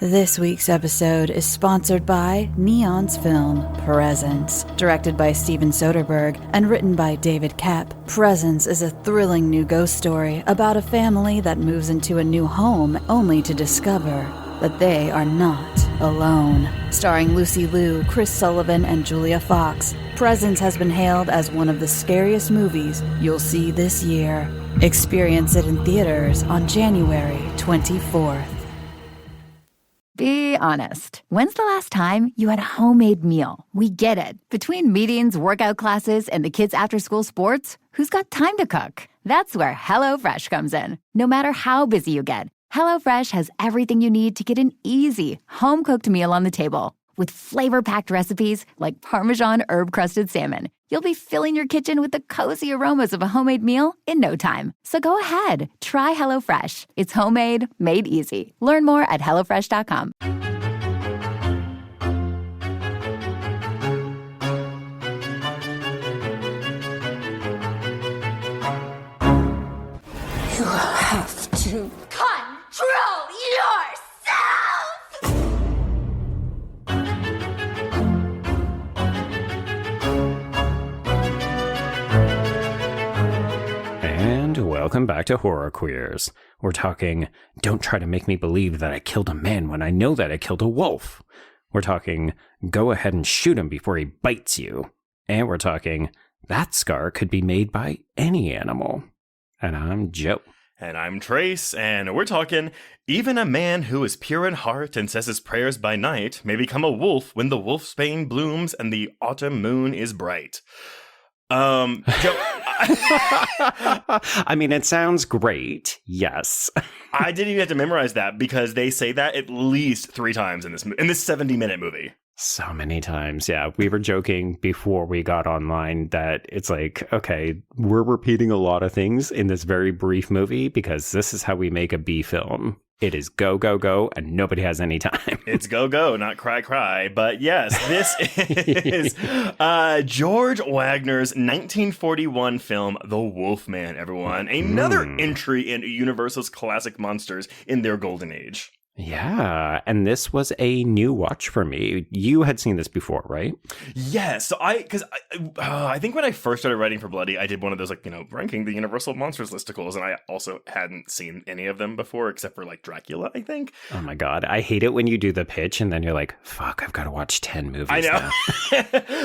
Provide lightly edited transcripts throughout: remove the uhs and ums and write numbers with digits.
This week's episode is sponsored by Neon's film, Presence. Directed by Steven Soderbergh and written by David Koepp, Presence is a thrilling new ghost story about a family that moves into a new home only to discover that they are not alone. Starring Lucy Liu, Chris Sullivan, and Julia Fox, Presence has been hailed as one of the scariest movies you'll see this year. Experience it in theaters on January 24th. Be honest. When's the last time you had a homemade meal? We get it. Between meetings, workout classes, and the kids' after-school sports, who's got time to cook? That's where HelloFresh comes in. No matter how busy you get, HelloFresh has everything you need to get an easy, home-cooked meal on the table. With flavor-packed recipes like Parmesan herb-crusted salmon, you'll be filling your kitchen with the cozy aromas of a homemade meal in no time. So go ahead, try HelloFresh. It's homemade, made easy. Learn more at HelloFresh.com. You have to control yourself! And welcome back to Horror Queers. We're talking, don't try to make me believe that I killed a man when I know that I killed a wolf. We're talking, go ahead and shoot him before he bites you. And we're talking, that scar could be made by any animal. And I'm Joe. And I'm Trace, and we're talking, even a man who is pure in heart and says his prayers by night may become a wolf when the wolfsbane blooms and the autumn moon is bright. Joe, I mean, it sounds great, yes. I didn't even have to memorize that because they say that at least 3 times in this 70-minute movie. So many times, yeah. We were joking before we got online that it's like, okay, we're repeating a lot of things in this very brief movie because this is how we make a B film. It is go, go, go, and nobody has any time. It's go, go, not cry, cry. But yes, this is George Waggner's 1941 film, The Wolfman, everyone. Another entry in Universal's classic monsters in their golden age. Yeah, and this was a new watch for me. You had seen this before, right? Yeah, so I think when I first started writing for Bloody, I did one of those, like, ranking the Universal Monsters listicles, and I also hadn't seen any of them before, except for, like, Dracula, I think. Oh my god, I hate it when you do the pitch, and then you're like, fuck, I've got to watch 10 movies I know. now.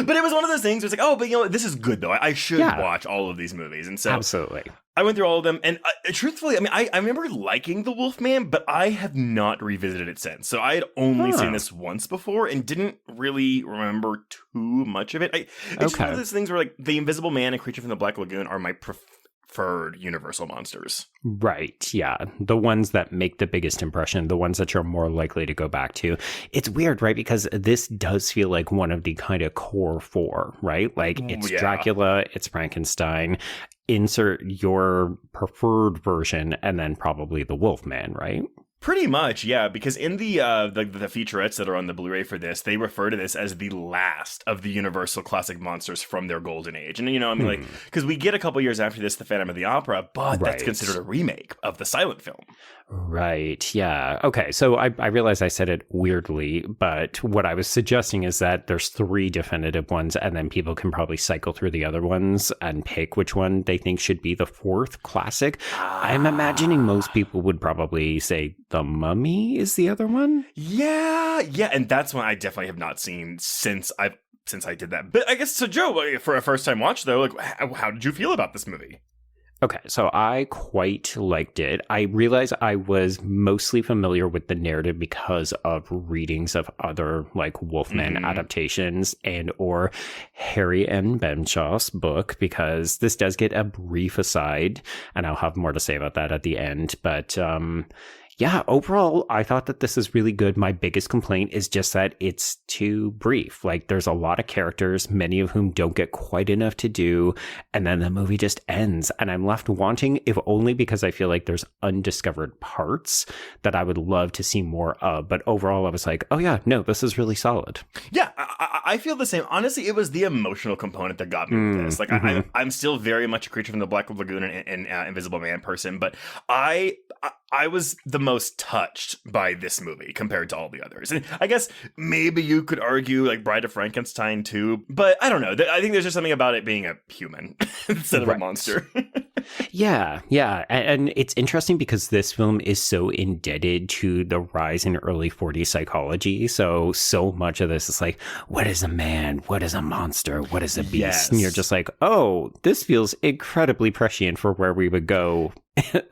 But it was one of those things where it's like, oh, but this is good, though. I should watch all of these movies, and so... Absolutely. I went through all of them, and truthfully, I mean, I remember liking The Wolfman, but I have not revisited it since. So I had only seen this once before and didn't really remember too much of it. It's just one of those things where, like, The Invisible Man and Creature from the Black Lagoon are my preferred Universal monsters. Right, yeah. The ones that make the biggest impression, the ones that you're more likely to go back to. It's weird, right? Because this does feel like one of the kind of core 4, right? Like, it's Dracula, it's Frankenstein. Insert your preferred version, and then probably the Wolfman, right? Pretty much, yeah, because in the featurettes that are on the Blu-ray for this, they refer to this as the last of the Universal classic monsters from their golden age. And, like, because we get a couple years after this, The Phantom of the Opera, but that's considered a remake of the silent film. Right, yeah. Okay, so I realize I said it weirdly, but what I was suggesting is that there's 3 definitive ones, and then people can probably cycle through the other ones and pick which one they think should be the 4th classic. I'm imagining most people would probably say The Mummy is the other one? Yeah, and that's one I definitely have not seen since I did that. But I guess, so Joe, for a first-time watch, though, like, how did you feel about this movie? Okay, so I quite liked it. I realized I was mostly familiar with the narrative because of readings of other, like, Wolfman adaptations and or Harry N. Benshaw's book, because this does get a brief aside, and I'll have more to say about that at the end. But yeah, overall, I thought that this is really good. My biggest complaint is just that it's too brief. Like, there's a lot of characters, many of whom don't get quite enough to do, and then the movie just ends. And I'm left wanting, if only because I feel like there's undiscovered parts that I would love to see more of. But overall, I was like, oh yeah, no, this is really solid. Yeah, I feel the same. Honestly, it was the emotional component that got me with this. Like, I'm still very much a Creature from the Black Lagoon and Invisible Man person, but I was the most touched by this movie compared to all the others. And I guess maybe you could argue like Bride of Frankenstein too, but I don't know. I think there's just something about it being a human instead of a monster. Yeah. And it's interesting because this film is so indebted to the rise in early 40s psychology. So much of this is like, what is a man? What is a monster? What is a beast? Yes. And you're just like, oh, this feels incredibly prescient for where we would go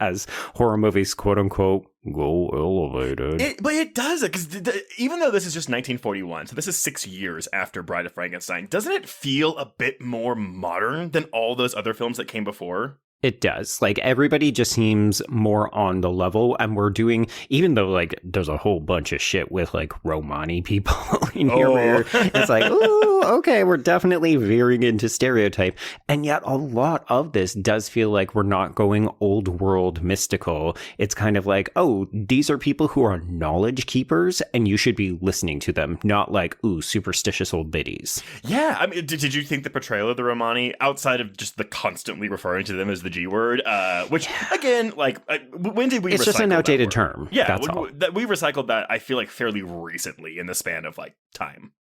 as horror movies, quote unquote, go elevated. But it does, because even though this is just 1941, so this is 6 years after Bride of Frankenstein, doesn't it feel a bit more modern than all those other films that came before? It does. Like, everybody just seems more on the level, and we're doing, even though, like, there's a whole bunch of shit with, like, Romani people in here, where it's like, ooh, okay, we're definitely veering into stereotype. And yet a lot of this does feel like we're not going old world mystical. It's kind of like, oh, these are people who are knowledge keepers, and you should be listening to them, not like, ooh, superstitious old biddies. Yeah, I mean, did you think the portrayal of the Romani, outside of just the constantly referring to them as the G word, which again, like, when did we? It's just an outdated term. Yeah, that's all. We recycled that. I feel like fairly recently in the span of like time.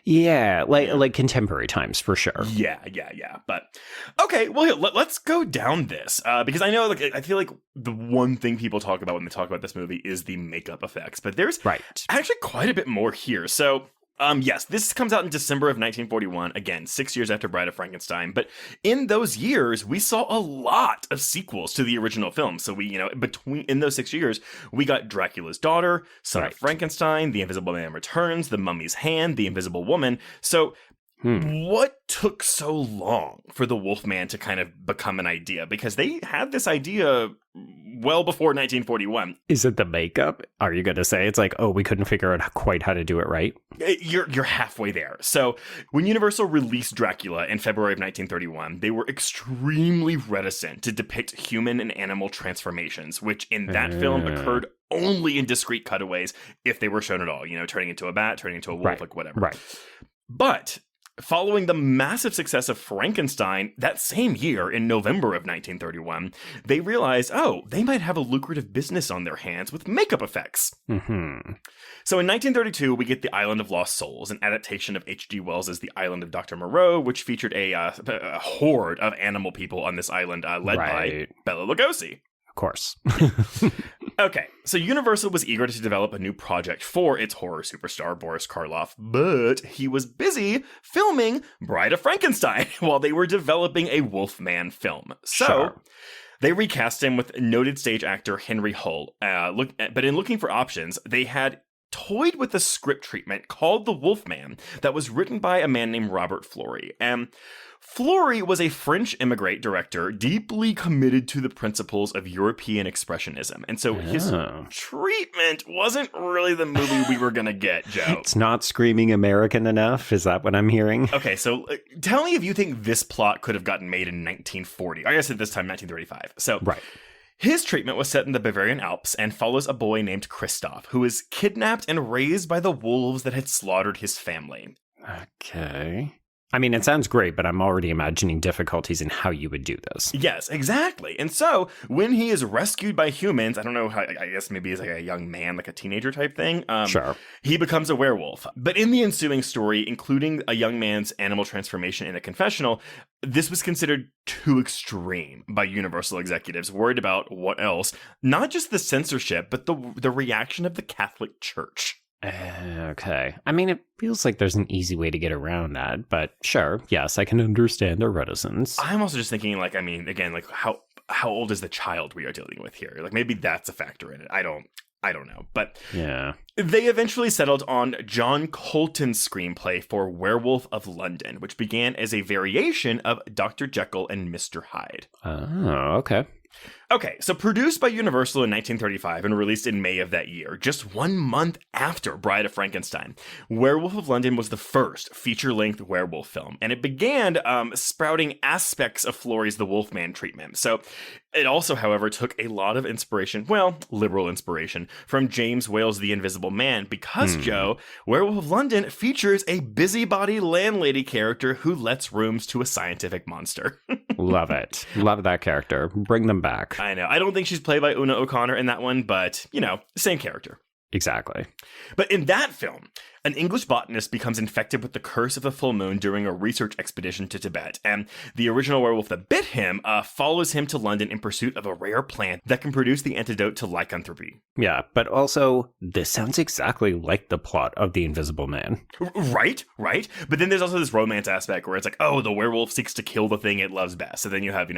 Yeah, like contemporary times for sure. Yeah. But okay, well, here, let's go down this because I know, like, I feel like the one thing people talk about when they talk about this movie is the makeup effects, but there's actually quite a bit more here. So. Yes, this comes out in December of 1941, again, 6 years after Bride of Frankenstein. But in those years, we saw a lot of sequels to the original film. So we, in those 6 years, we got Dracula's Daughter, Son of Frankenstein, The Invisible Man Returns, The Mummy's Hand, The Invisible Woman. So what took so long for the Wolfman to kind of become an idea? Because they had this idea well before 1941. Is it the makeup? Are you going to say it's like, oh, we couldn't figure out quite how to do it right? You're halfway there. So when Universal released Dracula in February of 1931, they were extremely reticent to depict human and animal transformations, which in that film occurred only in discrete cutaways if they were shown at all, turning into a bat, turning into a wolf, like whatever. Right. But following the massive success of Frankenstein that same year in November of 1931, they realized, they might have a lucrative business on their hands with makeup effects. Mm-hmm. So in 1932, we get The Island of Lost Souls, an adaptation of H.G. Wells' The Island of Dr. Moreau, which featured a horde of animal people on this island led by Bela Lugosi. Of course. Okay, so Universal was eager to develop a new project for its horror superstar, Boris Karloff, but he was busy filming Bride of Frankenstein while they were developing a Wolfman film. So they recast him with noted stage actor Henry Hull. But in looking for options, they had toyed with a script treatment called The Wolfman that was written by a man named Robert Fleury. Fleury was a French immigrant director deeply committed to the principles of European expressionism. And so his treatment wasn't really the movie we were going to get, Joe. It's not screaming American enough? Is that what I'm hearing? Okay, so tell me if you think this plot could have gotten made in 1940. I guess at this time, 1935. So his treatment was set in the Bavarian Alps and follows a boy named Christoph, who is kidnapped and raised by the wolves that had slaughtered his family. Okay. I mean, it sounds great, but I'm already imagining difficulties in how you would do this. Yes, exactly. And so when he is rescued by humans, I don't know how, I guess maybe he's like a young man, like a teenager type thing. He becomes a werewolf. But in the ensuing story, including a young man's animal transformation in a confessional, this was considered too extreme by Universal executives, worried about what else? Not just the censorship, but the reaction of the Catholic Church. Okay. I mean, it feels like there's an easy way to get around that, but sure, yes, I can understand their reticence. I'm also just thinking, like, I mean, again, like, how old is the child we are dealing with here? Like, maybe that's a factor in it. I don't know. But yeah, they eventually settled on John Colton's screenplay for Werewolf of London, which began as a variation of Dr. Jekyll and Mr. Hyde. Oh, okay. Okay, so produced by Universal in 1935 and released in May of that year, just 1 month after Bride of Frankenstein, Werewolf of London was the first feature-length werewolf film, and it began sprouting aspects of Fleury's The Wolfman treatment. So it also, however, took a lot of inspiration, well, liberal inspiration, from James Whale's The Invisible Man, because, Joe, Werewolf of London features a busybody landlady character who lets rooms to a scientific monster. Love it. Love that character. Bring them back. fuck? I know. I don't think she's played by Una O'Connor in that one, but, same character. Exactly. But in that film, an English botanist becomes infected with the curse of the full moon during a research expedition to Tibet, and the original werewolf that bit him follows him to London in pursuit of a rare plant that can produce the antidote to lycanthropy. Yeah, but also, this sounds exactly like the plot of The Invisible Man. Right. But then there's also this romance aspect where it's like, oh, the werewolf seeks to kill the thing it loves best. So then you have,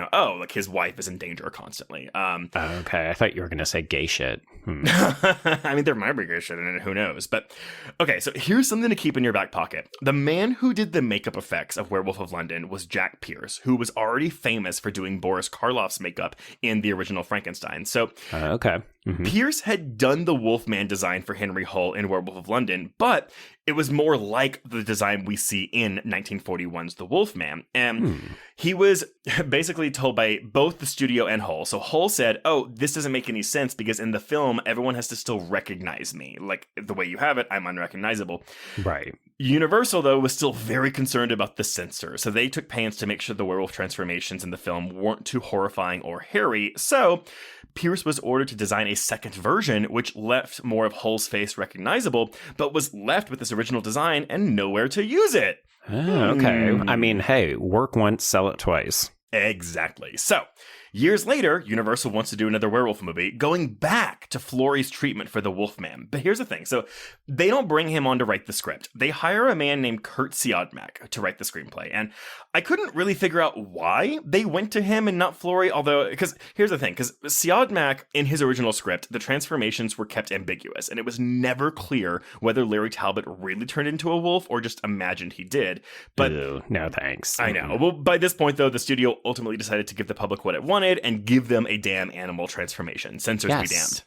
his wife is in danger constantly. Okay, I thought you were going to say gay shit. I mean, there might be gay shit in it, who knows? But, okay, so here's something to keep in your back pocket. The man who did the makeup effects of Werewolf of London was Jack Pierce, who was already famous for doing Boris Karloff's makeup in the original Frankenstein. So, okay. Mm-hmm. Pierce had done the Wolfman design for Henry Hull in Werewolf of London, but it was more like the design we see in 1941's The Wolfman. And he was basically told by both the studio and Hull. So Hull said, oh, this doesn't make any sense because in the film, everyone has to still recognize me. Like, the way you have it, I'm unrecognizable. Right. Universal, though, was still very concerned about the censor, so they took pains to make sure the werewolf transformations in the film weren't too horrifying or hairy. So Pierce was ordered to design a second version, which left more of Hull's face recognizable, but was left with this original design and nowhere to use it. Okay. I mean, hey, work once, sell it twice. Exactly. So, years later, Universal wants to do another werewolf movie, going back to Florey's treatment for the Wolfman. But here's the thing. So, they don't bring him on to write the script. They hire a man named Kurt Siodmak to write the screenplay. And I couldn't really figure out why they went to him and not Florey, although, because here's the thing. Because Siodmak, in his original script, the transformations were kept ambiguous. And it was never clear whether Larry Talbot really turned into a wolf or just imagined he did. But ew, no thanks. I know. Well, by this point, though, the studio ultimately decided to give the public what it wanted and give them a damn animal transformation. Censors be damned.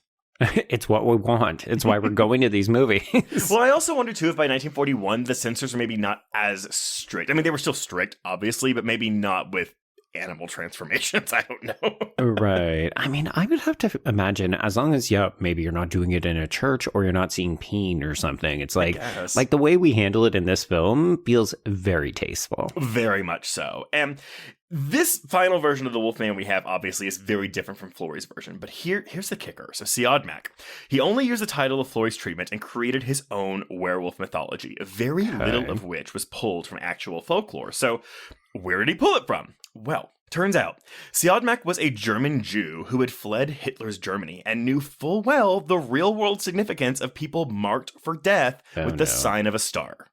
It's what we want. It's why we're going to these movies. Well, I also wonder, too, if by 1941, the censors were maybe not as strict. I mean, they were still strict, obviously, but maybe not with animal transformations. I don't know. Right. I mean, I would have to imagine, as long as, maybe you're not doing it in a church or you're not seeing peen or something. It's like the way we handle it in this film feels very tasteful. Very much so. And this final version of the Wolfman we have, obviously, is very different from Florey's version. But here's the kicker. So Siodmak, he only used the title of Florey's treatment and created his own werewolf mythology, very little of which was pulled from actual folklore. So where did he pull it from? Well, turns out, Siodmak was a German Jew who had fled Hitler's Germany and knew full well the real-world significance of people marked for death with the sign of a star.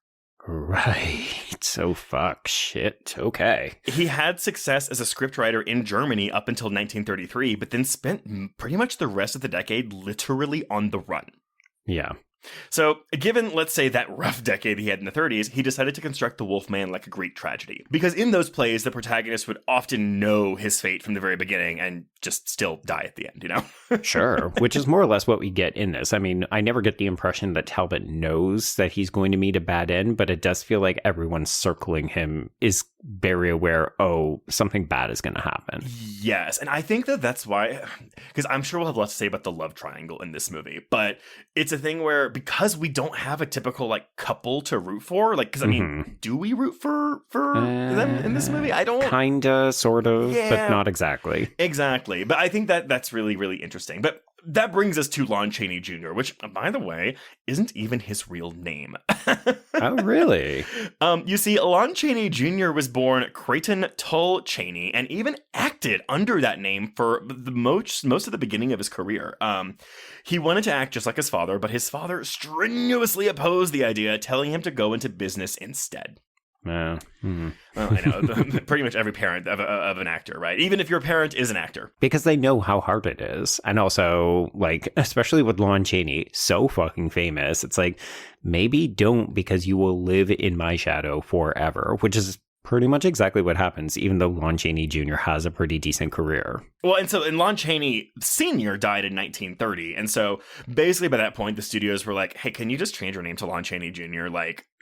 Right. So fuck shit. Okay. He had success as a scriptwriter in Germany up until 1933, but then spent pretty much the rest of the decade literally on the run. Yeah. So, given, let's say, that rough decade he had in the 30s, he decided to construct the Wolfman like a Greek tragedy. Because in those plays, the protagonist would often know his fate from the very beginning and just still die at the end, Sure, which is more or less what we get in this. I mean, I never get the impression that Talbot knows that he's going to meet a bad end, but it does feel like everyone circling him is very aware, something bad is going to happen. Yes, and I think that's why, because I'm sure we'll have lots to say about the love triangle in this movie, but it's a thing where, because we don't have a typical, couple to root for, because, I mean, do we root for them in this movie? I don't... Kinda, sort of, but not exactly. Exactly, but I think that's really, really interesting. But that brings us to Lon Chaney Jr., which, by the way, isn't even his real name. Oh, really? You see, Lon Chaney Jr. was born Creighton Tull Chaney and even acted under that name for the most of the beginning of his career. He wanted to act just like his father, but his father strenuously opposed the idea, telling him to go into business instead. Well, I know, pretty much every parent of an actor, right? Even if your parent is an actor. Because they know how hard it is. And also, especially with Lon Chaney, so fucking famous, it's like, maybe don't, because you will live in my shadow forever, which is pretty much exactly what happens, even though Lon Chaney Jr. has a pretty decent career. Well, and Lon Chaney Sr. died in 1930. And so basically by that point, the studios were like, hey, can you just change your name to Lon Chaney Jr.?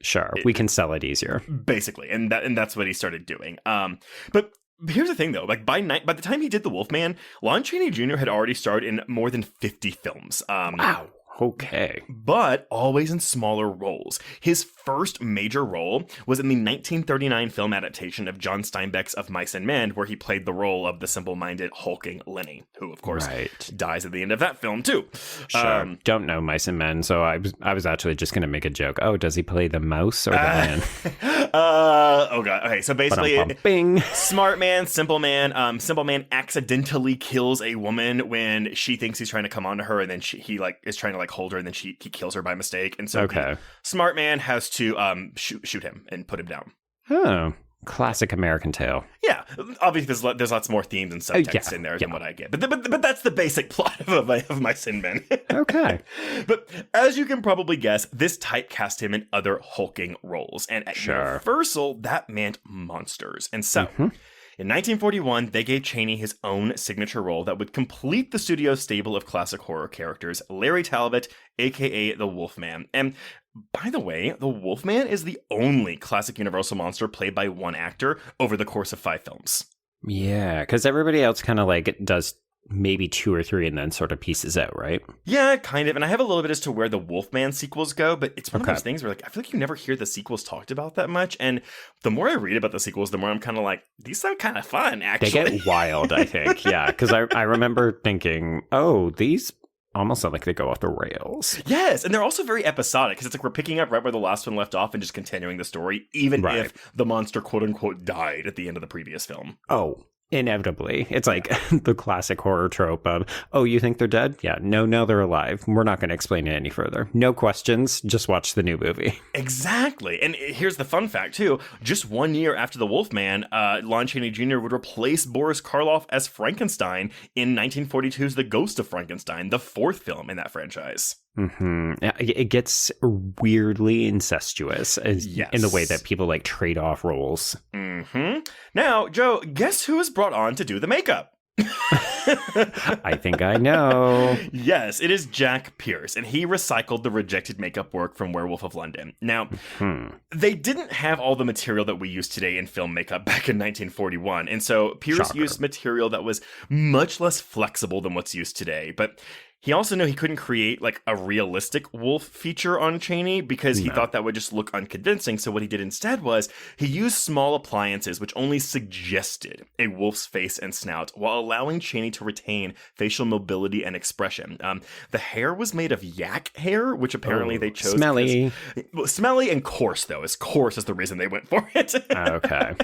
Sure, we can sell it easier. Basically. And that's what he started doing. But here's the thing, though. By the time he did The Wolfman, Lon Chaney Jr. had already starred in more than 50 films. Wow. Okay. But always in smaller roles. His first major role was in the 1939 film adaptation of John Steinbeck's Of Mice and Men, where he played the role of the simple-minded, hulking Lenny, who, of course, dies at the end of that film, too. Sure. Don't know Mice and Men, so I was actually just going to make a joke. Oh, does he play the mouse or the man? Oh, God. Okay, so basically, Bing. smart man, simple man. Simple man accidentally kills a woman when she thinks he's trying to come on to her, and then he is trying to hold her, and then he kills her by mistake. And so the smart man has to shoot him and put him down. Oh, classic American tale. Yeah, obviously there's lots more themes and subtext in there than what I get. But that's the basic plot of Mice and Men. Okay. But as you can probably guess, this typecast him in other hulking roles. And at Universal, that meant monsters. And so... In 1941, they gave Chaney his own signature role that would complete the studio's stable of classic horror characters, Larry Talbot, aka the Wolfman. And by the way, the Wolfman is the only classic Universal monster played by one actor over the course of 5 films. Yeah, because everybody else kind of does maybe 2 or 3 and then sort of pieces out, right? Yeah, kind of. And I have a little bit as to where the Wolfman sequels go, but it's one of those things where I feel like you never hear the sequels talked about that much. And the more I read about the sequels, the more I'm kind of like, these sound kind of fun, actually. They get wild, I think. Yeah, because I remember thinking, oh, these almost sound like they go off the rails. Yes, and they're also very episodic, because it's like we're picking up right where the last one left off and just continuing the story, even if the monster quote-unquote died at the end of the previous film. Oh, inevitably. It's like the classic horror trope of, oh, you think they're dead? Yeah, no, they're alive. We're not going to explain it any further. No questions. Just watch the new movie. Exactly. And here's the fun fact, too. Just 1 year after The Wolfman, Lon Chaney Jr. would replace Boris Karloff as Frankenstein in 1942's The Ghost of Frankenstein, the 4th film in that franchise. It gets weirdly incestuous in the way that people trade off roles. Now, Joe, guess who was brought on to do the makeup? I think I know. Yes, it is Jack Pierce, and he recycled the rejected makeup work from Werewolf of London. Now, they didn't have all the material that we use today in film makeup back in 1941, and so Pierce used material that was much less flexible than what's used today, but he also knew he couldn't create a realistic wolf feature on Chaney because he thought that would just look unconvincing. So what he did instead was he used small appliances which only suggested a wolf's face and snout while allowing Chaney to retain facial mobility and expression. The hair was made of yak hair, which apparently they chose. Smelly and coarse, though. Coarse is the reason they went for it. Okay.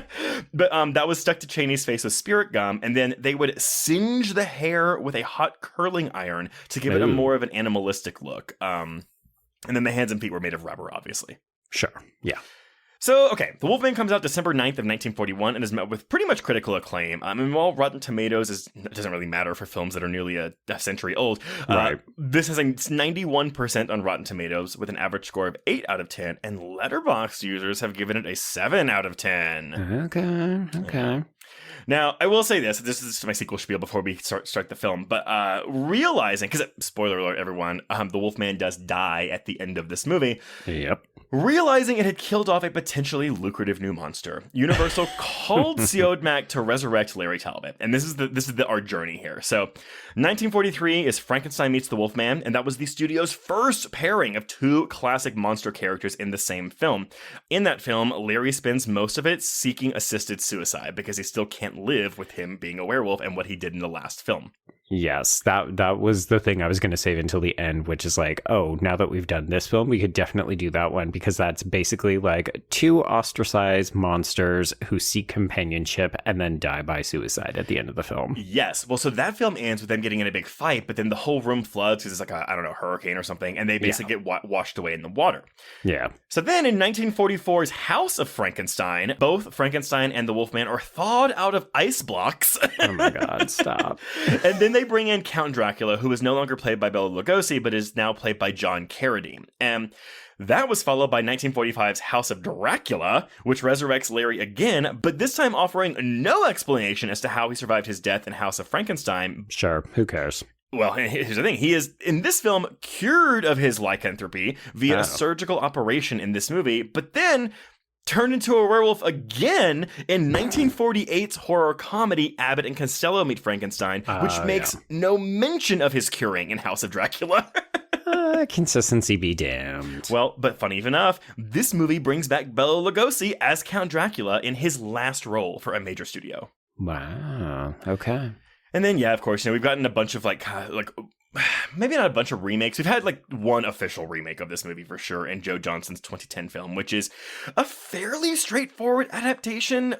But that was stuck to Chaney's face with spirit gum, and then they would singe the hair with a hot curling iron to give it a more of an animalistic look. And then the hands and feet were made of rubber, obviously. Sure. Yeah. So, okay, The Wolfman comes out December 9th of 1941 and is met with pretty much critical acclaim. And while Rotten Tomatoes doesn't really matter for films that are nearly a century old, this has a 91% on Rotten Tomatoes with an average score of 8 out of 10, and Letterboxd users have given it a 7 out of 10. Okay. Yeah. Now, I will say this is my sequel spiel before we start the film, but realizing, because spoiler alert, everyone, the Wolfman does die at the end of this movie. Yep. Realizing it had killed off a potentially lucrative new monster, Universal called Siodmak to resurrect Larry Talbot, and this is our journey here. So, 1943 is Frankenstein meets the Wolfman, and that was the studio's first pairing of 2 classic monster characters in the same film. In that film, Larry spends most of it seeking assisted suicide because he still can't live with him being a werewolf and what he did in the last film. Yes, that was the thing I was going to save until the end, which is now that we've done this film, we could definitely do that one, because that's basically 2 ostracized monsters who seek companionship and then die by suicide at the end of the film. Yes. Well, so that film ends with them getting in a big fight, but then the whole room floods because it's a hurricane or something, and they basically get washed away in the water. Yeah. So then in 1944's House of Frankenstein, both Frankenstein and the Wolfman are thawed out of ice blocks. Oh my God, stop. And then they bring in Count Dracula, who is no longer played by Bela Lugosi, but is now played by John Carradine. And that was followed by 1945's House of Dracula, which resurrects Larry again, but this time offering no explanation as to how he survived his death in House of Frankenstein. Sure, who cares? Well, here's the thing. He is, in this film, cured of his lycanthropy via a surgical operation in this movie, but then turned into a werewolf again in 1948's horror comedy Abbott and Costello Meet Frankenstein, which makes no mention of his curing in House of Dracula. Consistency be damned. Well, but funny enough, this movie brings back Bela Lugosi as Count Dracula in his last role for a major studio. Wow. Okay. And then, yeah, of course, we've gotten a bunch of maybe not a bunch of remakes. We've had one official remake of this movie for sure in Joe Johnston's 2010 film, which is a fairly straightforward adaptation.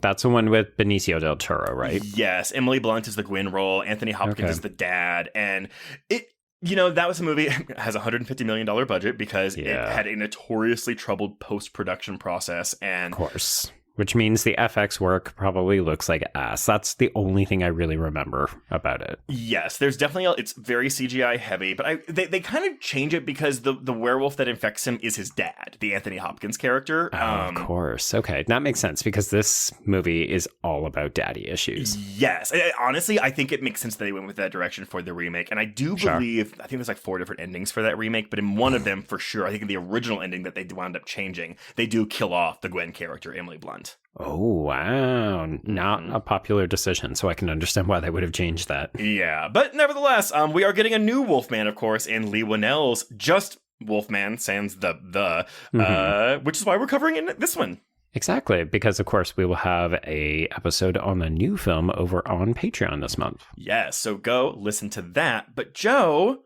That's the one with Benicio del Toro, right? Yes. Emily Blunt is the Gwen role. Anthony Hopkins is the dad. And that was a movie that has a $150 million budget because it had a notoriously troubled post-production process. And of course. Which means the FX work probably looks like ass. That's the only thing I really remember about it. Yes, there's definitely it's very CGI heavy, but they kind of change it because the werewolf that infects him is his dad, the Anthony Hopkins character. Of course. Okay, that makes sense because this movie is all about daddy issues. Yes. Honestly, I think it makes sense that they went with that direction for the remake. And I do believe, I think there's 4 different endings for that remake, but in one of them, for sure, I think in the original ending that they wound up changing, they do kill off the Gwen character, Emily Blunt. Oh, wow. Not a popular decision, so I can understand why they would have changed that. Yeah, but nevertheless, we are getting a new Wolfman, of course, in Lee Winnell's just Wolfman, sans which is why we're covering in this one. Exactly, because, of course, we will have a episode on the new film over on Patreon this month. Yes, so go listen to that. But, Joe,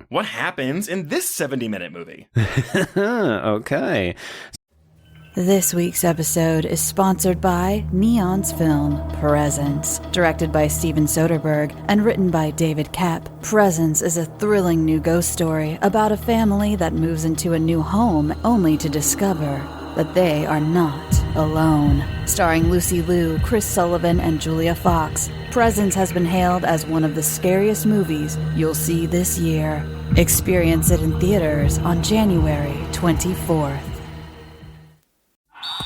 what happens in this 70-minute movie? Okay. This week's episode is sponsored by Neon's film, Presence. Directed by Steven Soderbergh and written by David Kapp, Presence is a thrilling new ghost story about a family that moves into a new home only to discover that they are not alone. Starring Lucy Liu, Chris Sullivan, and Julia Fox, Presence has been hailed as one of the scariest movies you'll see this year. Experience it in theaters on January 24th.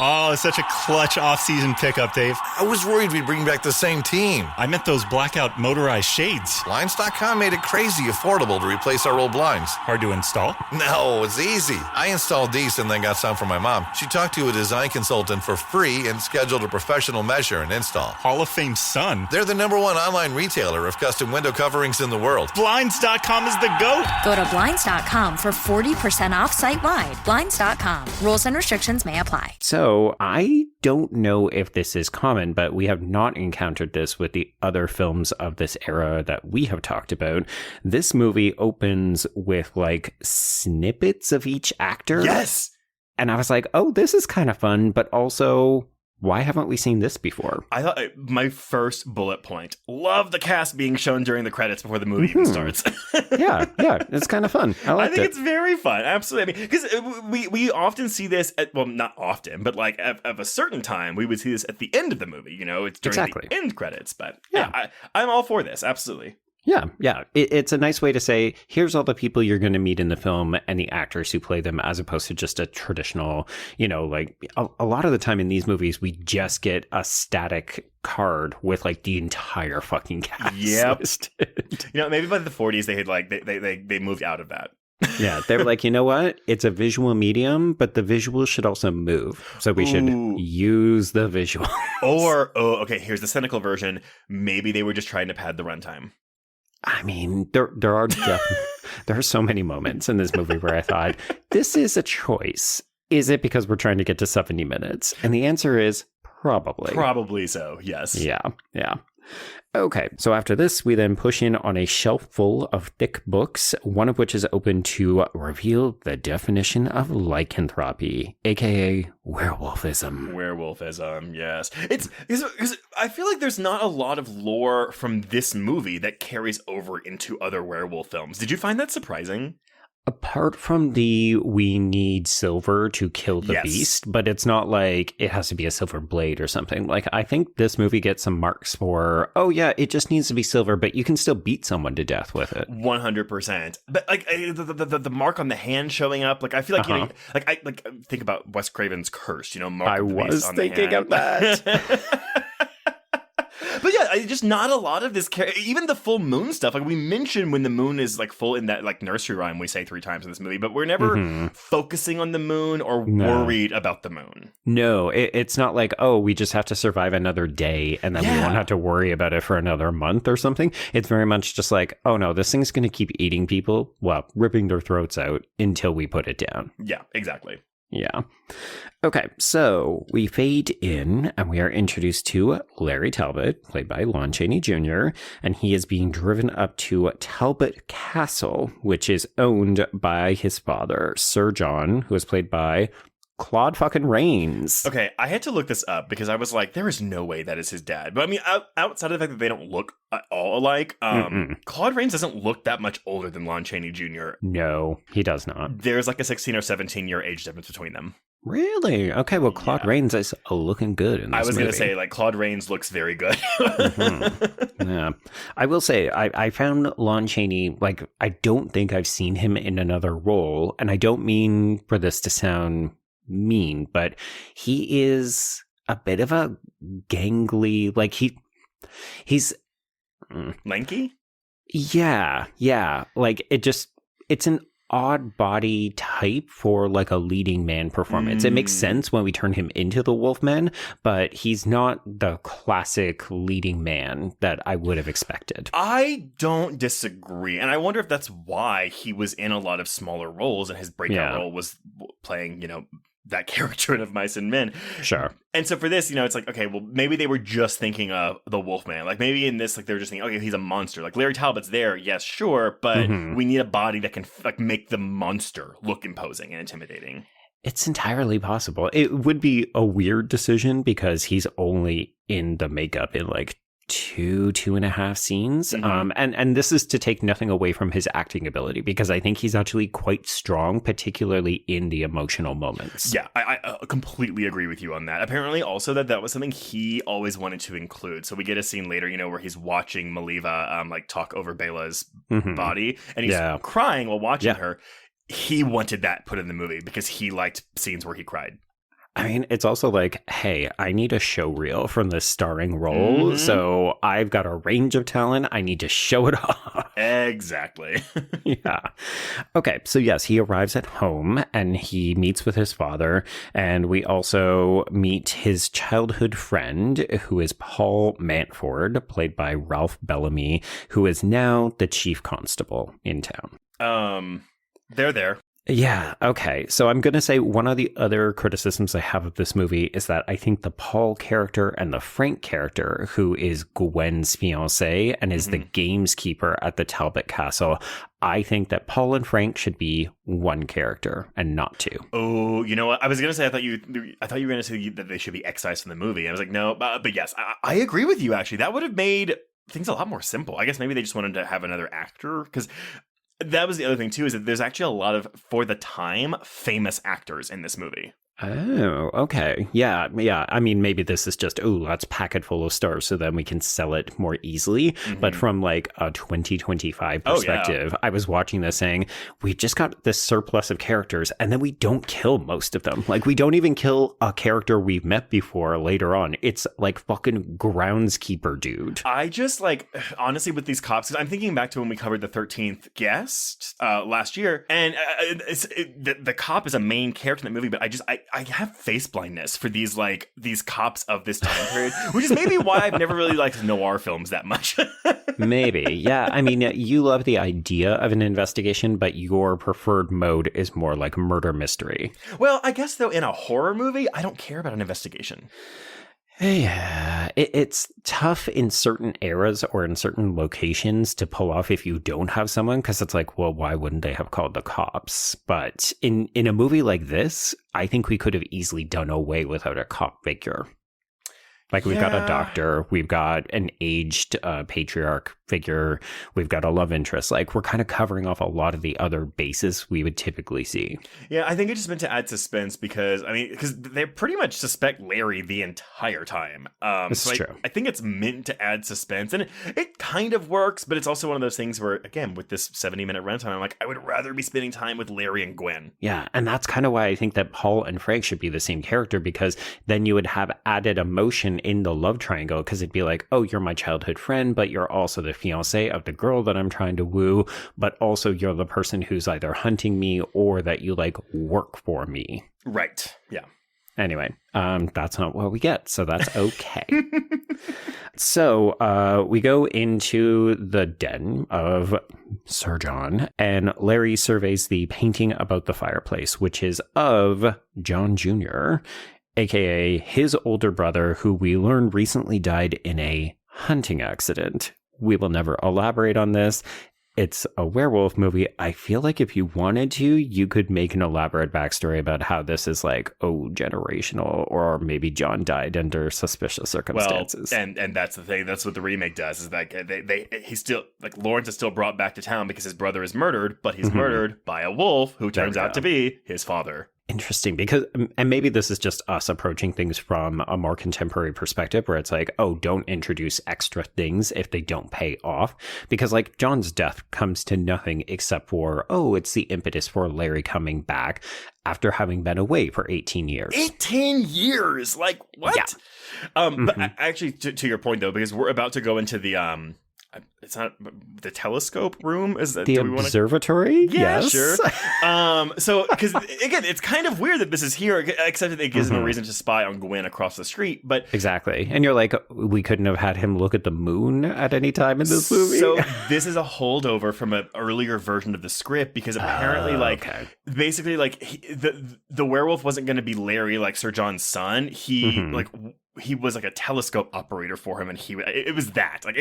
Oh, it's such a clutch off-season pickup, Dave. I was worried we'd bring back the same team. I meant those blackout motorized shades. Blinds.com made it crazy affordable to replace our old blinds. Hard to install? No, it's easy. I installed these and then got some for my mom. She talked to a design consultant for free and scheduled a professional measure and install. Hall of Fame son. They're the #1 online retailer of custom window coverings in the world. Blinds.com is the GOAT. Go to Blinds.com for 40% off site-wide. Blinds.com. Rules and restrictions may apply. So I don't know if this is common, but we have not encountered this with the other films of this era that we have talked about. This movie opens with snippets of each actor. Yes. And I was like, oh, this is kind of fun, but also, why haven't we seen this before? I thought my first bullet point, love the cast being shown during the credits before the movie even starts. yeah, it's kind of fun. I think it's very fun. Absolutely. I mean, because we often see this not often, but at a certain time, we would see this at the end of the movie. It's during the end credits. But I'm all for this. Absolutely. Yeah. It's a nice way to say, here's all the people you're going to meet in the film and the actors who play them, as opposed to just a traditional, a lot of the time in these movies, we just get a static card with the entire fucking cast. Yep. listed. Maybe by the 40s, they had they moved out of that. Yeah, they were like, you know what? It's a visual medium, but the visuals should also move. So we should use the visual. Okay, here's the cynical version. Maybe they were just trying to pad the runtime. I mean, there are so many moments in this movie where I thought, this is a choice. Is it because we're trying to get to 70 minutes? And the answer is probably. Probably so, yes. Yeah. Okay, so after this, we then push in on a shelf full of thick books, one of which is open to reveal the definition of lycanthropy, aka werewolfism. Werewolfism, yes. It's because I feel like there's not a lot of lore from this movie that carries over into other werewolf films. Did you find that surprising? Apart from we need silver to kill the beast, but it's not like it has to be a silver blade or something. I think this movie gets some marks for, it just needs to be silver, but you can still beat someone to death with it. 100%. But the mark on the hand showing up, I feel like, I think about Wes Craven's Curse, mark I of the was beast on thinking the hand. of that. But yeah, just not a lot of this even the full moon stuff. Like we mentioned when the moon is like full in that like nursery rhyme we say 3 times in this movie, but we're never focusing on the moon or worried about the moon. No, it's not like, oh, we just have to survive another day and then we won't have to worry about it for another month or something. It's very much just like, oh no, this thing's going to keep eating people, well, ripping their throats out until we put it down. Yeah, exactly. Yeah. Okay, so we fade in and we are introduced to Larry Talbot, played by Lon Chaney Jr., and he is being driven up to Talbot Castle, which is owned by his father, Sir John, who is played by Claude fucking Rains. Okay, I had to look this up because I was like, there is no way that is his dad. But I mean, outside of the fact that they don't look at all alike, Claude Rains doesn't look that much older than Lon Chaney Jr. No, he does not. There's like a 16 or 17 year age difference between them. Really? Okay, well, Claude Rains is looking good in this movie. I was going to say, like, Claude Rains looks very good. Yeah. I will say, I found Lon Chaney, like, I don't think I've seen him in another role, and I don't mean for this to sound mean, but he is a bit of a gangly, like, he's... Lanky? Yeah. Like, it's an odd body type for like a leading man performance. It makes sense when we turn him into the Wolfman, but he's not the classic leading man that I would have expected. I don't disagree. And I wonder if that's why he was in a lot of smaller roles and his breakout role was playing, that character in Of Mice and Men. Sure. And so for this, it's like, okay, well, maybe they were just thinking of the Wolfman. Like maybe in this, like they were just thinking, okay, he's a monster. Like Larry Talbot's there, yes, sure, but we need a body that can like make the monster look imposing and intimidating. It's entirely possible. It would be a weird decision because he's only in the makeup in like 2.5 scenes. And this is to take nothing away from his acting ability because I think he's actually quite strong, particularly in the emotional moments. Yeah, I completely agree with you on that. Apparently also that was something he always wanted to include. So we get a scene later, where he's watching Maliva like talk over Bela's body and he's crying while watching her. He wanted that put in the movie because he liked scenes where he cried. I mean, it's also like, hey, I need a show reel from this starring role, so I've got a range of talent. I need to show it off. Exactly. Yeah. Okay, so yes, he arrives at home and he meets with his father, and we also meet his childhood friend, who is Paul Mantford, played by Ralph Bellamy, who is now the chief constable in town. They're there. Yeah, okay. So I'm going to say one of the other criticisms I have of this movie is that I think the Paul character and the Frank character, who is Gwen's fiancé and is the gameskeeper at the Talbot Castle, I think that Paul and Frank should be one character and not two. Oh, you know what? I was going to say, I thought you were going to say that they should be excised from the movie. I was like, no, but yes, I agree with you, actually. That would have made things a lot more simple. I guess maybe they just wanted to have another actor because... That was the other thing, too, is that there's actually a lot of, for the time, famous actors in this movie. Oh, okay. Yeah. I mean, maybe this is just, let's pack it full of stars so then we can sell it more easily. But from like a 2025 perspective, I was watching this saying, we just got this surplus of characters and then we don't kill most of them. Like we don't even kill a character we've met before later on. It's like fucking groundskeeper dude. I just like, honestly, with these cops, because I'm thinking back to when we covered the 13th Guest last year, and the cop is a main character in the movie, but I have face blindness for these cops of this time period, which is maybe why I've never really liked noir films that much. Maybe. Yeah. I mean, you love the idea of an investigation, but your preferred mode is more like murder mystery. Well, I guess, though, in a horror movie, I don't care about an investigation. Yeah, it's tough in certain eras or in certain locations to pull off if you don't have someone, because it's like, well, why wouldn't they have called the cops? But in a movie like this, I think we could have easily done away without a cop figure. Like, we've got a doctor, we've got an aged patriarch figure, we've got a love interest. Like, we're kind of covering off a lot of the other bases we would typically see. Yeah, I think it just meant to add suspense because they pretty much suspect Larry the entire time. This is true. I think it's meant to add suspense, and it kind of works, but it's also one of those things where, again, with this 70-minute runtime, I'm like, I would rather be spending time with Larry and Gwen. Yeah, and that's kind of why I think that Paul and Frank should be the same character, because then you would have added emotion in the love triangle, because it'd be like, oh, you're my childhood friend, but you're also the fiance of the girl that I'm trying to woo, but also you're the person who's either hunting me or that you like work for me. Right. Yeah. Anyway, that's not what we get, so that's okay. So we go into the den of Sir John, and Larry surveys the painting above the fireplace, which is of John Jr., aka his older brother, who we learn recently died in a hunting accident. We will never elaborate on this. It's a werewolf movie. I feel like if you wanted to, you could make an elaborate backstory about how this is like, oh, generational, or maybe John died under suspicious circumstances. Well, and that's the thing. That's what the remake does. Is like he's still like Lawrence is still brought back to town because his brother is murdered, but he's murdered by a wolf who turns out to be his father. Interesting, because, and maybe this is just us approaching things from a more contemporary perspective where it's like, oh, don't introduce extra things if they don't pay off. Because like John's death comes to nothing except for, oh, it's the impetus for Larry coming back after having been away for 18 years. 18 years? Like, what? Yeah. But actually, to your point, though, because we're about to go into the it's not the telescope room, is that the observatory? Yeah, yes. Sure. So because again, it's kind of weird that this is here, except that it gives him a reason to spy on Gwen across the street. But exactly, and you're like, we couldn't have had him look at the moon at any time in this movie. So this is a holdover from an earlier version of the script, because apparently, basically, like the werewolf wasn't going to be Larry, like Sir John's son. He was like a telescope operator for him, and it was that. Like,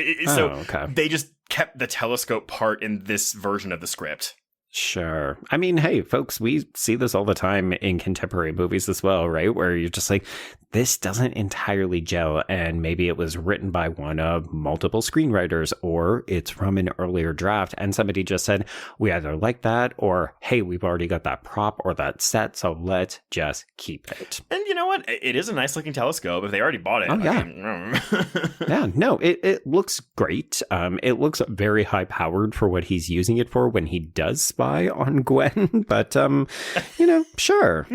they just kept the telescope part in this version of the script. Sure. I mean, hey, folks, we see this all the time in contemporary movies as well, right? Where you're just like, this doesn't entirely gel, and maybe it was written by one of multiple screenwriters, or it's from an earlier draft, and somebody just said, we either like that, or, hey, we've already got that prop or that set, so let's just keep it. And you know what? It is a nice looking telescope if they already bought it. Oh, yeah. Yeah, no, it looks great. It looks very high powered for what he's using it for when he does spy on Gwen, but, sure.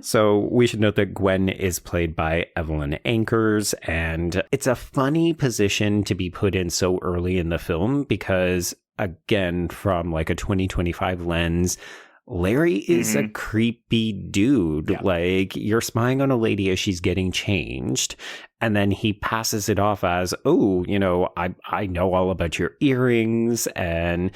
So we should note that Gwen is played by Evelyn Ankers, and it's a funny position to be put in so early in the film because, again, from like a 2025 lens, Larry is a creepy dude. Yeah. Like, you're spying on a lady as she's getting changed, and then he passes it off as, oh, I know all about your earrings, and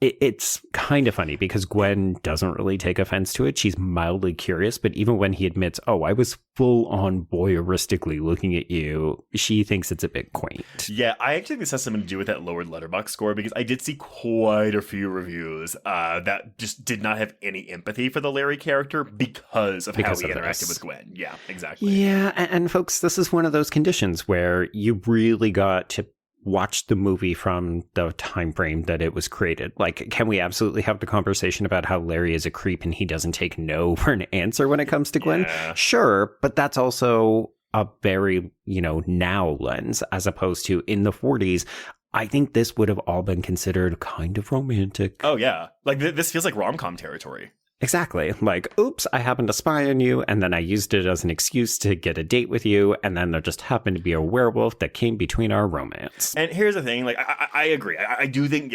it's kind of funny because Gwen doesn't really take offense to it. She's mildly curious, but even when he admits, oh, I was full on voyeuristically looking at you, she thinks it's a bit quaint. Yeah, I actually think this has something to do with that lowered Letterboxd score, because I did see quite a few reviews that just did not have any empathy for the Larry character because of how he interacted with Gwen. Yeah, exactly. Yeah, and folks, this is one of those conditions where you really got to watch the movie from the time frame that it was created. Like, can we absolutely have the conversation about how Larry is a creep and he doesn't take no for an answer when it comes to Gwen? Yeah. Sure, but that's also a very, now lens, as opposed to in the 40s. I think this would have all been considered kind of romantic. Oh, yeah. Like, this feels like rom-com territory. Exactly. Like, oops, I happened to spy on you, and then I used it as an excuse to get a date with you, and then there just happened to be a werewolf that came between our romance. And here's the thing, like, I agree. I do think,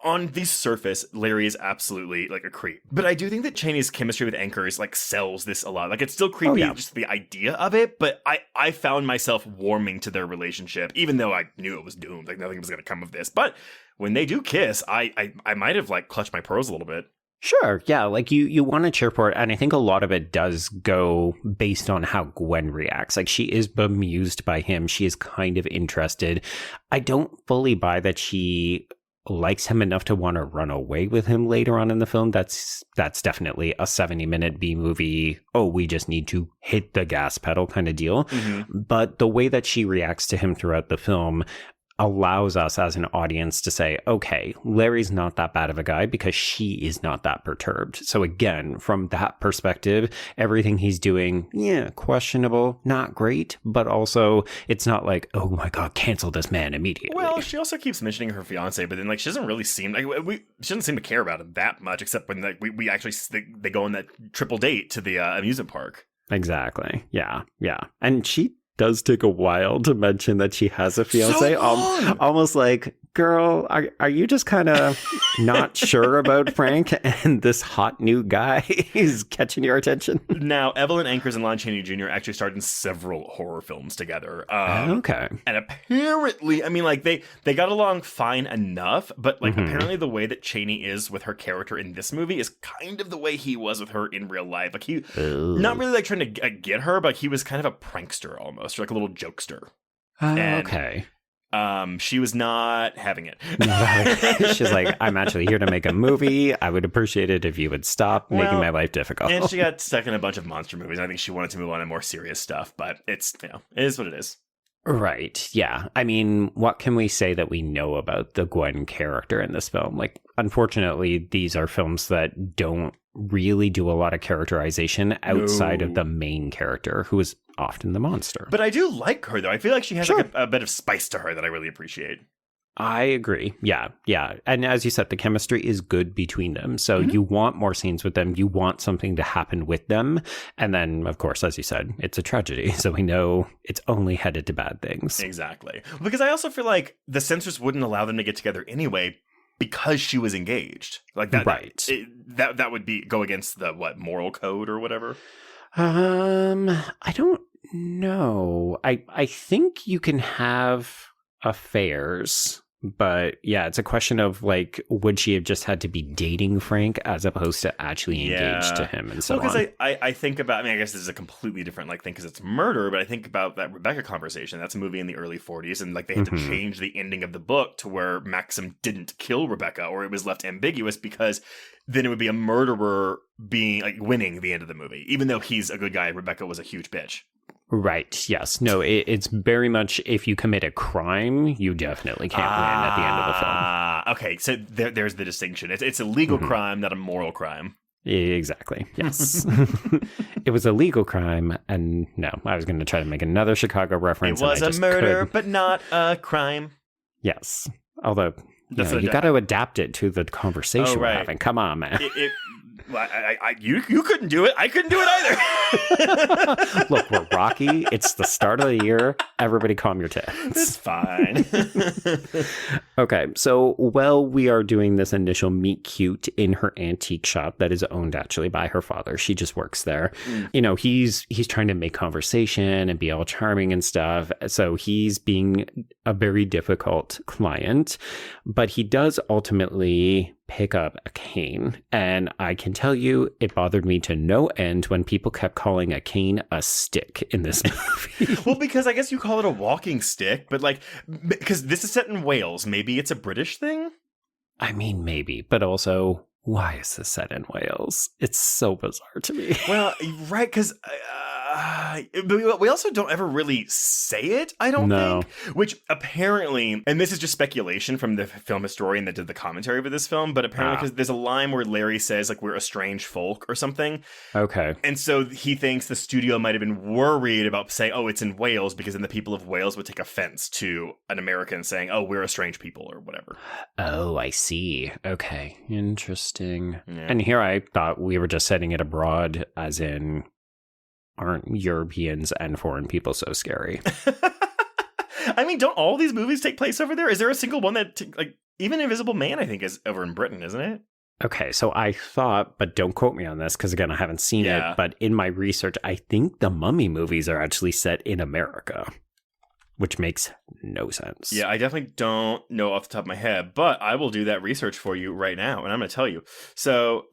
on the surface, Larry is absolutely, like, a creep. But I do think that Chaney's chemistry with Ankers, like, sells this a lot. Like, it's still creepy, just the idea of it, but I found myself warming to their relationship, even though I knew it was doomed. Like, nothing was going to come of this. But when they do kiss, I might have, like, clutched my pearls a little bit. Sure, yeah, like you want to cheer for it, and I think a lot of it does go based on how Gwen reacts. Like, she is bemused by him, she is kind of interested. I don't fully buy that she likes him enough to want to run away with him later on in the film. That's definitely a 70-minute B-movie, oh, we just need to hit the gas pedal kind of deal. But the way that she reacts to him throughout the film allows us as an audience to say, okay, Larry's not that bad of a guy because she is not that perturbed. So again, from that perspective, everything he's doing, questionable, not great, but also it's not like, oh my God, cancel this man immediately. Well, she also keeps mentioning her fiance, but then like she doesn't really seem like she doesn't seem to care about him that much, except when like we actually they go on that triple date to the amusement park. Exactly. Yeah. And she does take a while to mention that she has a fiance. Almost like, girl, are you just kind of not sure about Frank and this hot new guy is catching your attention? Now, Evelyn Ankers and Lon Chaney Jr. actually starred in several horror films together. Okay. And apparently, I mean, like, they got along fine enough, but, like, apparently the way that Chaney is with her character in this movie is kind of the way he was with her in real life. Like, he, not really, like, trying to get her, but he was kind of a prankster almost, or like a little jokester. Okay. She was not having it. She's like, I'm actually here to make a movie. I would appreciate it if you would stop making my life difficult. And she got stuck in a bunch of monster movies. I think she wanted to move on to more serious stuff, but it's, it is what it is. Right. Yeah. I mean, what can we say that we know about the Gwen character in this film? Like, unfortunately, these are films that don't really do a lot of characterization outside of the main character, who is often the monster. But I do like her, though. I feel like she has like a bit of spice to her that I really appreciate. I agree. Yeah. And as you said, the chemistry is good between them. So you want more scenes with them. You want something to happen with them. And then, of course, as you said, it's a tragedy. So we know it's only headed to bad things. Exactly. Because I also feel like the censors wouldn't allow them to get together anyway because she was engaged. Like that. Right. That would go against the, moral code or whatever? I don't know. I think you can have affairs, but yeah, it's a question of like, would she have just had to be dating Frank as opposed to actually engaged to him and so on? Because I think about, I mean, I guess this is a completely different thing because it's murder, but I think about that Rebecca conversation. That's a movie in the early 40s, and like they had to change the ending of the book to where Maxim didn't kill Rebecca, or it was left ambiguous because then it would be a murderer being like winning the end of the movie, even though he's a good guy. Rebecca was a huge bitch. Right. Yes. No, it's very much if you commit a crime, you definitely can't win at the end of the film. Okay. So there's the distinction. It's a legal crime, not a moral crime. Exactly. Yes. It was a legal crime. And no, I was going to try to make another Chicago reference. It was a murder, but not a crime. Yes. Although, you got to adapt it to the conversation we're having. Come on, man. You couldn't do it. I couldn't do it either. Look, we're Rocky. It's the start of the year. Everybody calm your tits. It's fine. Okay, so while we are doing this initial meet cute in her antique shop that is owned actually by her father, she just works there. He's trying to make conversation and be all charming and stuff. So he's being a very difficult client, but he does ultimately pick up a cane. And I can tell you, it bothered me to no end when people kept calling a cane a stick in this movie. Well, because I guess you call it a walking stick, but because this is set in Wales, maybe it's a British thing? I mean, maybe, but also, why is this set in Wales? It's so bizarre to me. Well, right, because we also don't ever really say it, I don't think. Which apparently, and this is just speculation from the film historian that did the commentary for this film, but apparently because there's a line where Larry says, we're a strange folk or something. Okay. And so he thinks the studio might have been worried about saying, it's in Wales, because then the people of Wales would take offense to an American saying, we're a strange people or whatever. Oh, I see. Okay. Interesting. Yeah. And here I thought we were just setting it abroad, as in, aren't Europeans and foreign people so scary? I mean, don't all these movies take place over there? Is there a single one that, even Invisible Man, I think, is over in Britain, isn't it? Okay, so I thought, but don't quote me on this, because again, I haven't seen it, but in my research, I think the Mummy movies are actually set in America, which makes no sense. Yeah, I definitely don't know off the top of my head, but I will do that research for you right now, and I'm going to tell you. So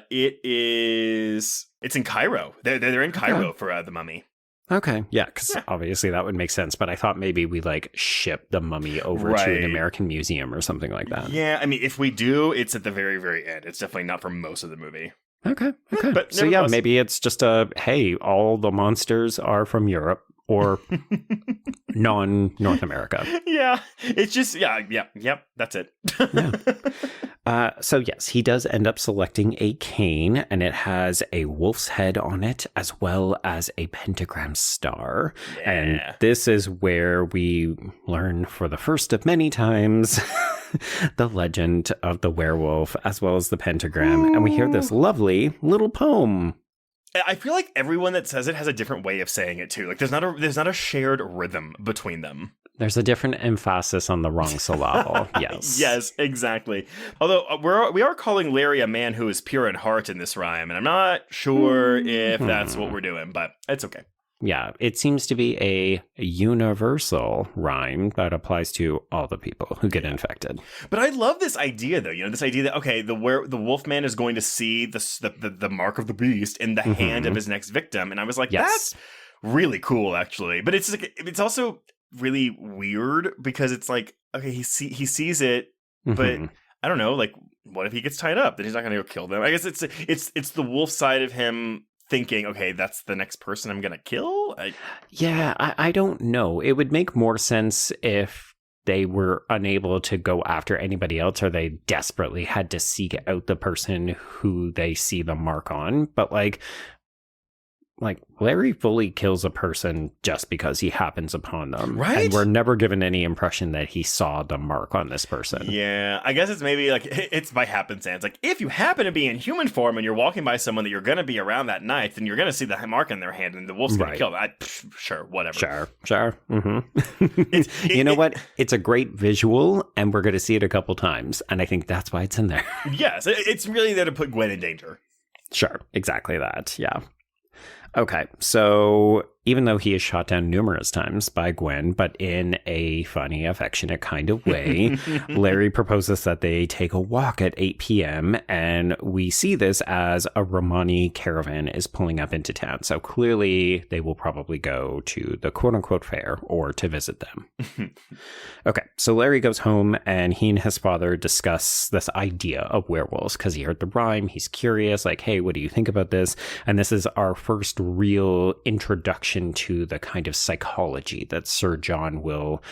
it's in Cairo. They're in Cairo for The Mummy. Okay, yeah, because obviously that would make sense, but I thought maybe we ship the Mummy over to an American museum or something like that. Yeah, I mean, if we do, it's at the very, very end. It's definitely not for most of the movie. Okay. But so yeah, maybe it's just hey, all the monsters are from Europe or non-North America. Yeah, it's just, yep, that's it. So yes, he does end up selecting a cane, and it has a wolf's head on it, as well as a pentagram star. Yeah. And this is where we learn for the first of many times the legend of the werewolf, as well as the pentagram. Ooh. And we hear this lovely little poem. I feel like everyone that says it has a different way of saying it too. Like there's not a shared rhythm between them. There's a different emphasis on the wrong syllable. Yes. Yes, exactly. Although we are calling Larry a man who is pure in heart in this rhyme, and I'm not sure if that's what we're doing, but it's okay. Yeah, it seems to be a universal rhyme that applies to all the people who get infected. But I love this idea, though. This idea that, okay, the Wolfman is going to see the mark of the beast in the hand of his next victim. And I was like, that's really cool, actually. But it's also really weird because it's like, okay, he sees it, but I don't know, like, what if he gets tied up? Then he's not going to go kill them. I guess it's the wolf side of him thinking, okay, that's the next person I'm gonna kill? I don't know. It would make more sense if they were unable to go after anybody else, or they desperately had to seek out the person who they see the mark on. But like Larry fully kills a person just because he happens upon them. Right? And we're never given any impression that he saw the mark on this person. Yeah, I guess it's maybe like it's by happenstance. Like if you happen to be in human form and you're walking by someone that you're going to be around that night, then you're going to see the mark in their hand and the wolf's going to kill them. Sure, whatever. Sure. You know what? It's a great visual, and we're going to see it a couple times. And I think that's why it's in there. Yes, it's really there to put Gwen in danger. Sure, exactly that. Yeah. Okay, so even though he is shot down numerous times by Gwen, but in a funny, affectionate kind of way, Larry proposes that they take a walk at 8 p.m., and we see this as a Romani caravan is pulling up into town. So clearly they will probably go to the quote-unquote fair or to visit them. Okay, so Larry goes home, and he and his father discuss this idea of werewolves because he heard the rhyme. He's curious, like, hey, what do you think about this? And this is our first real introduction to the kind of psychology that Sir John will...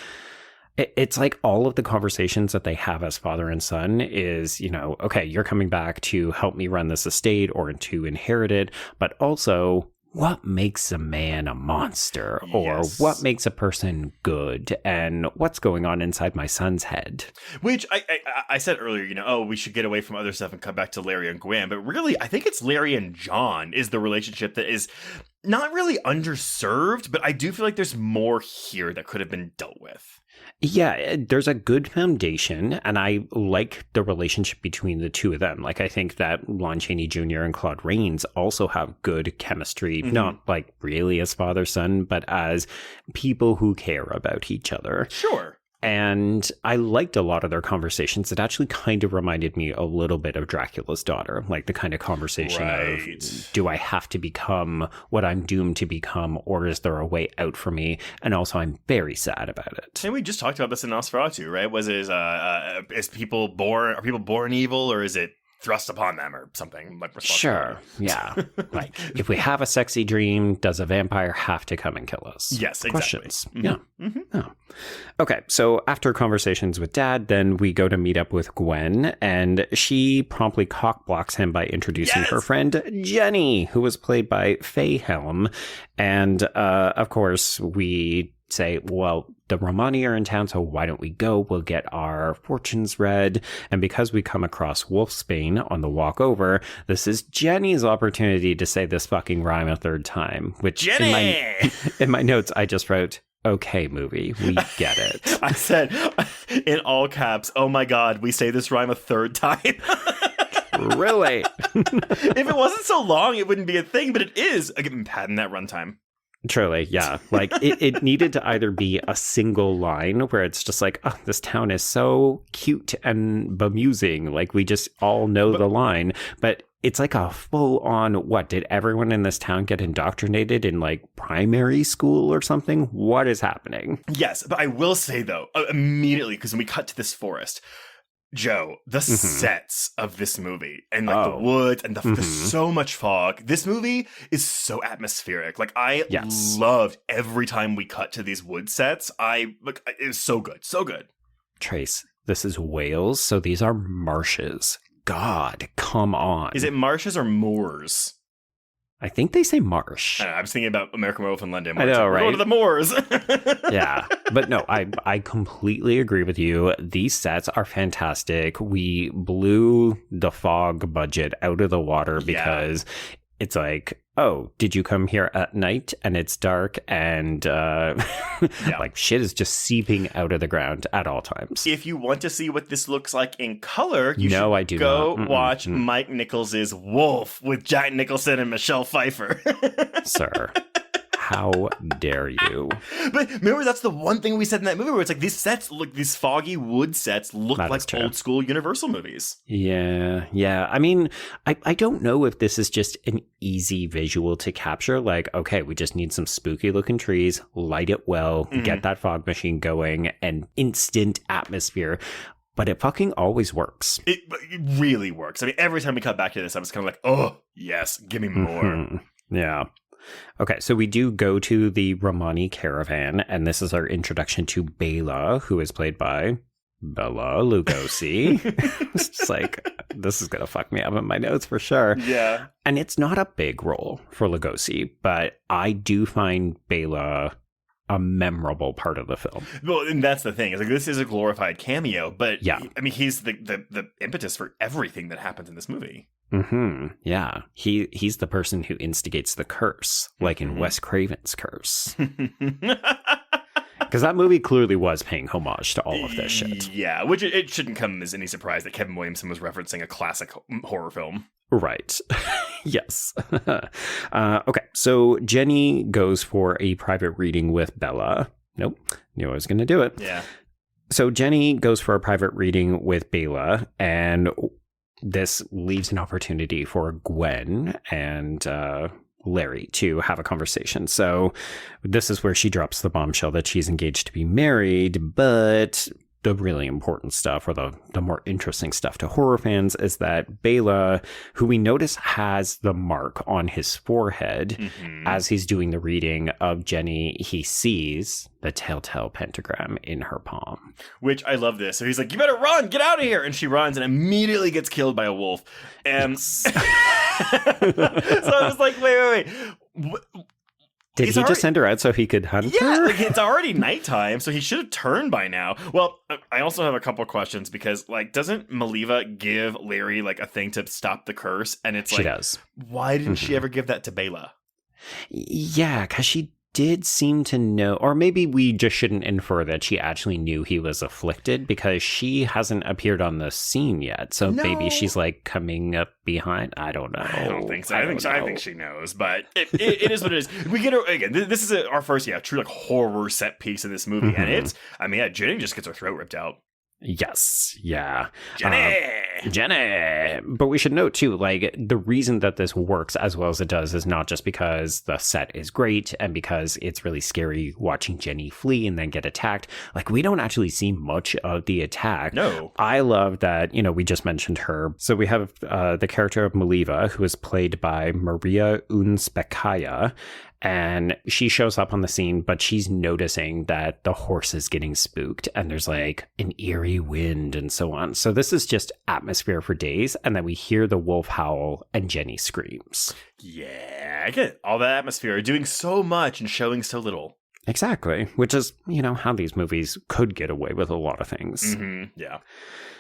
It's like all of the conversations that they have as father and son is, okay, you're coming back to help me run this estate or to inherit it, but also what makes a man a monster, or what makes a person good, and what's going on inside my son's head. Which I said earlier, we should get away from other stuff and come back to Larry and Gwen, but really I think it's Larry and John is the relationship that is not really underserved, but I do feel like there's more here that could have been dealt with. Yeah, there's a good foundation, and I like the relationship between the two of them. Like, I think that Lon Chaney Jr. and Claude Rains also have good chemistry, not like really as father-son, but as people who care about each other. Sure. And I liked a lot of their conversations. It actually kind of reminded me a little bit of Dracula's Daughter, like the kind of conversation of, do I have to become what I'm doomed to become, or is there a way out for me? And also, I'm very sad about it. And we just talked about this in Nosferatu, right? Are people born evil, or is it thrust upon them or something like Sure. Yeah. Like, if we have a sexy dream, does a vampire have to come and kill us? Yes, exactly. Questions. Yeah. Oh. Okay. So after conversations with Dad, then we go to meet up with Gwen, and she promptly cock-blocks him by introducing her friend Jenny, who was played by Faye Helm. And of course, we say, well, the Romani are in town, so why don't we go? We'll get our fortunes read. And because we come across Wolfsbane on the walk over, this is Jenny's opportunity to say this fucking rhyme a third time, which in my notes, I just wrote, okay, movie, we get it. I said in all caps, oh my God, we say this rhyme a third time. Really? If it wasn't so long, it wouldn't be a thing, but it is. Again, padding that runtime. Truly, yeah. Like, it needed to either be a single line where it's just like, oh, this town is so cute and bemusing. Like, we just all know the line. But it's like a full-on, did everyone in this town get indoctrinated in, like, primary school or something? What is happening? Yes, but I will say, though, immediately, because when we cut to this forest, Joe, the sets of this movie and like the woods and the so much fog. This movie is so atmospheric. Like I loved every time we cut to these wood sets. It was so good, so good. Trace, this is Wales, so these are marshes. God, come on. Is it marshes or moors? I think they say marsh. I was thinking about American Werewolf in London. I know, right? Go to the moors. Yeah, but no, I completely agree with you. These sets are fantastic. We blew the fog budget out of the water because it's like, oh, did you come here at night and it's dark and like shit is just seeping out of the ground at all times. If you want to see what this looks like in color, you I should do go not. watch Mike Nichols' Wolf with Jack Nicholson and Michelle Pfeiffer. Sir, how dare you? But remember, that's the one thing we said in that movie where it's like these sets look, these foggy wood sets look That like old school Universal movies. Yeah. I mean, I don't know if this is just an easy visual to capture. Like, okay, we just need some spooky looking trees, light it well, get that fog machine going, and instant atmosphere. But it fucking always works. It really works. I mean, every time we cut back to this, I was kind of like, oh, yes, give me more. Yeah. Okay, so we do go to the Romani caravan, and this is our introduction to Bela, who is played by Bela Lugosi. It's just like, this is going to fuck me up in my notes for sure. Yeah. And it's not a big role for Lugosi, but I do find Bela a memorable part of the film. Well, and that's the thing. Is like this is a glorified cameo, but yeah. I mean, he's the impetus for everything that happens in this movie. Yeah. He's the person who instigates the curse, like in Wes Craven's Curse. Because that movie clearly was paying homage to all of this shit. Yeah, which it shouldn't come as any surprise that Kevin Williamson was referencing a classic horror film. Right. Yes. Okay, so Jenny goes for a private reading with Bela. Nope. Knew I was going to do it. Yeah. So Jenny goes for a private reading with Bela, and this leaves an opportunity for Gwen and Larry to have a conversation. So this is where she drops the bombshell that she's engaged to be married, but the really important stuff, or the more interesting stuff to horror fans, is that Bela, who we notice has the mark on his forehead as he's doing the reading of Jenny, he sees the telltale pentagram in her palm. Which I love this. So he's like, you better run, get out of here. And she runs and immediately gets killed by a wolf. And so I was like, wait. Did he just send her out so he could hunt her? Yeah, like it's already nighttime, so he should have turned by now. Well, I also have a couple questions because, like, doesn't Maliva give Larry, like, a thing to stop the curse? And it's like, she does. Why didn't she ever give that to Bela? Yeah, because she did seem to know, or maybe we just shouldn't infer that she actually knew he was afflicted, because she hasn't appeared on the scene yet. So maybe she's like coming up behind. I don't know. I don't think so. I think she knows, but it is what it is. We get her again. This is our first, true like horror set piece in this movie, and it's. I mean, Jenny just gets her throat ripped out. Yes. Yeah. Jenny! But we should note, too, like, the reason that this works as well as it does is not just because the set is great and because it's really scary watching Jenny flee and then get attacked. Like, we don't actually see much of the attack. No. I love that, we just mentioned her. So we have the character of Maliva, who is played by Maria Unspekaya. And she shows up on the scene, but she's noticing that the horse is getting spooked and there's like an eerie wind and so on. So this is just atmosphere for days. And then we hear the wolf howl and Jenny screams. Yeah, I get it. All that atmosphere, doing so much and showing so little. Exactly. Which is, how these movies could get away with a lot of things. Yeah.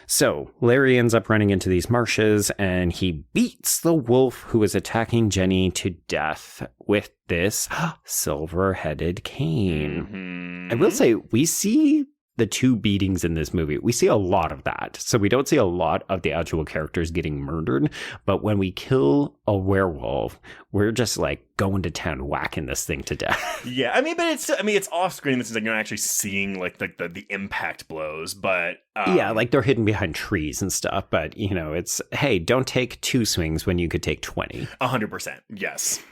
So Larry ends up running into these marshes and he beats the wolf who is attacking Jenny to death with this silver-headed cane. I will say, we see the two beatings in this movie. We see a lot of that. So we don't see a lot of the actual characters getting murdered. But when we kill a werewolf, we're just like going to town whacking this thing to death. Yeah, I mean, but it's off screen. This is like you're not actually seeing like the impact blows, but yeah, like they're hidden behind trees and stuff. But it's, hey, don't take 2 swings when you could take 20. 100%, yes.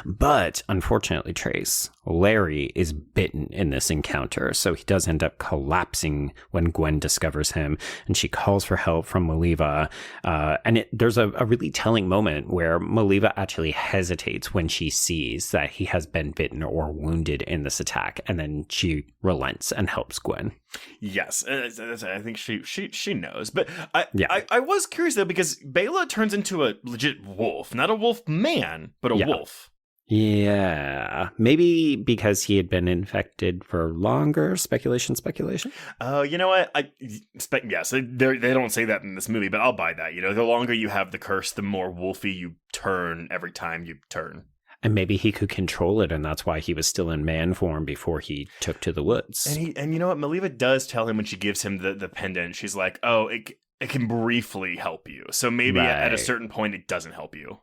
But unfortunately, Trace, Larry is bitten in this encounter, so he does end up collapsing when Gwen discovers him, and she calls for help from Maliva. And there's a really telling moment where Maliva actually hesitates when she sees that he has been bitten or wounded in this attack, and then she relents and helps Gwen. Yes, I think she knows. But I was curious though, because Bela turns into a legit wolf, not a wolf man, but a wolf. Yeah, maybe because he had been infected for longer. Speculation. Oh, you know what? Yes, they don't say that in this movie, but I'll buy that. The longer you have the curse, the more wolfy you turn every time you turn. And maybe he could control it, and that's why he was still in man form before he took to the woods. And you know what? Maliva does tell him when she gives him the pendant, she's like, oh, it can briefly help you. So maybe at a certain point, it doesn't help you.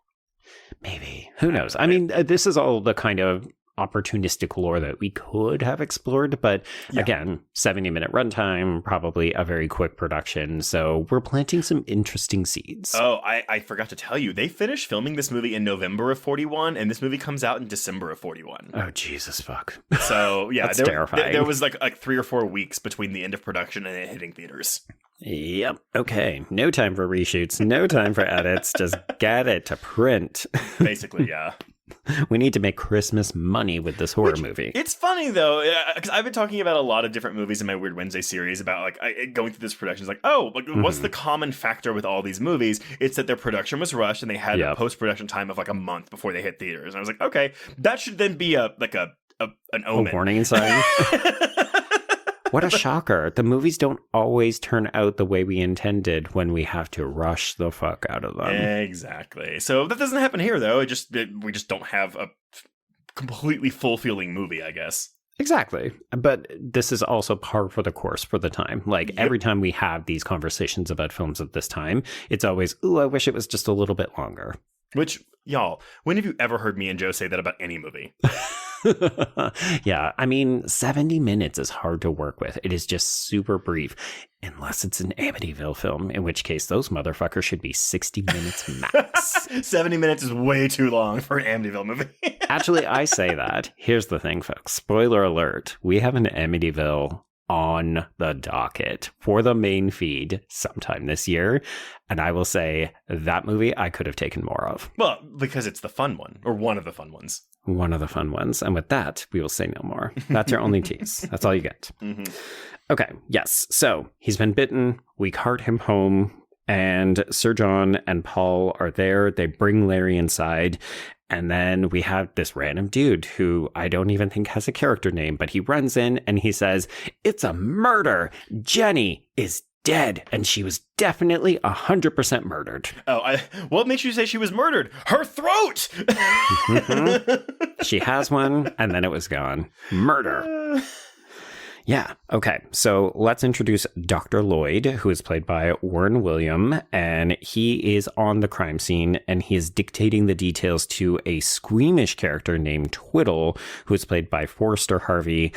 Maybe. Who knows? I mean, this is all the kind of opportunistic lore that we could have explored, but again, 70-minute runtime, probably a very quick production, so we're planting some interesting seeds. Oh, I forgot to tell you, they finished filming this movie in November of 41, and this movie comes out in December of 41. Oh, Jesus fuck. So, yeah, That's terrifying. There was like 3 or 4 weeks between the end of production and it hitting theaters. Yep. Okay. No time for reshoots, no time for edits, just get it to print. Basically, yeah. We need to make Christmas money with this horror movie. It's funny, though, because I've been talking about a lot of different movies in my Weird Wednesday series about, like, going through this production. It's like, what's the common factor with all these movies? It's that their production was rushed and they had a post-production time of, like, a month before they hit theaters. And I was like, okay, that should then be an omen. A warning sign? What a shocker. The movies don't always turn out the way we intended when we have to rush the fuck out of them. Exactly. So that doesn't happen here, though. We just don't have a completely full-feeling movie, I guess. Exactly. But this is also par for the course for the time. Like, every time we have these conversations about films of this time, it's always, ooh, I wish it was just a little bit longer. Which, y'all, when have you ever heard me and Joe say that about any movie? Yeah, I mean, 70 minutes is hard to work with. It is just super brief, unless it's an Amityville film, in which case those motherfuckers should be 60 minutes max. 70 minutes is way too long for an Amityville movie. Actually, I say that. Here's the thing, folks. Spoiler alert. We have an Amityville on the docket for the main feed sometime this year. And I will say that movie I could have taken more of. Well, because it's the fun one, or one of the fun ones. One of the fun ones. And with that, we will say no more. That's your only tease. That's all you get. Mm-hmm. Okay, yes. So he's been bitten. We cart him home. And Sir John and Paul are there. They bring Larry inside. And then we have this random dude who I don't even think has a character name, but he runs in and he says, "It's a murder. Jenny is dead, and she was definitely 100% murdered." Oh, what makes you say she was murdered? Her throat! Mm-hmm. She has one, and then it was gone. Murder. Yeah, okay. So let's introduce Dr. Lloyd, who is played by Warren William, and he is on the crime scene, and he is dictating the details to a squeamish character named Twiddle, who is played by Forrester Harvey.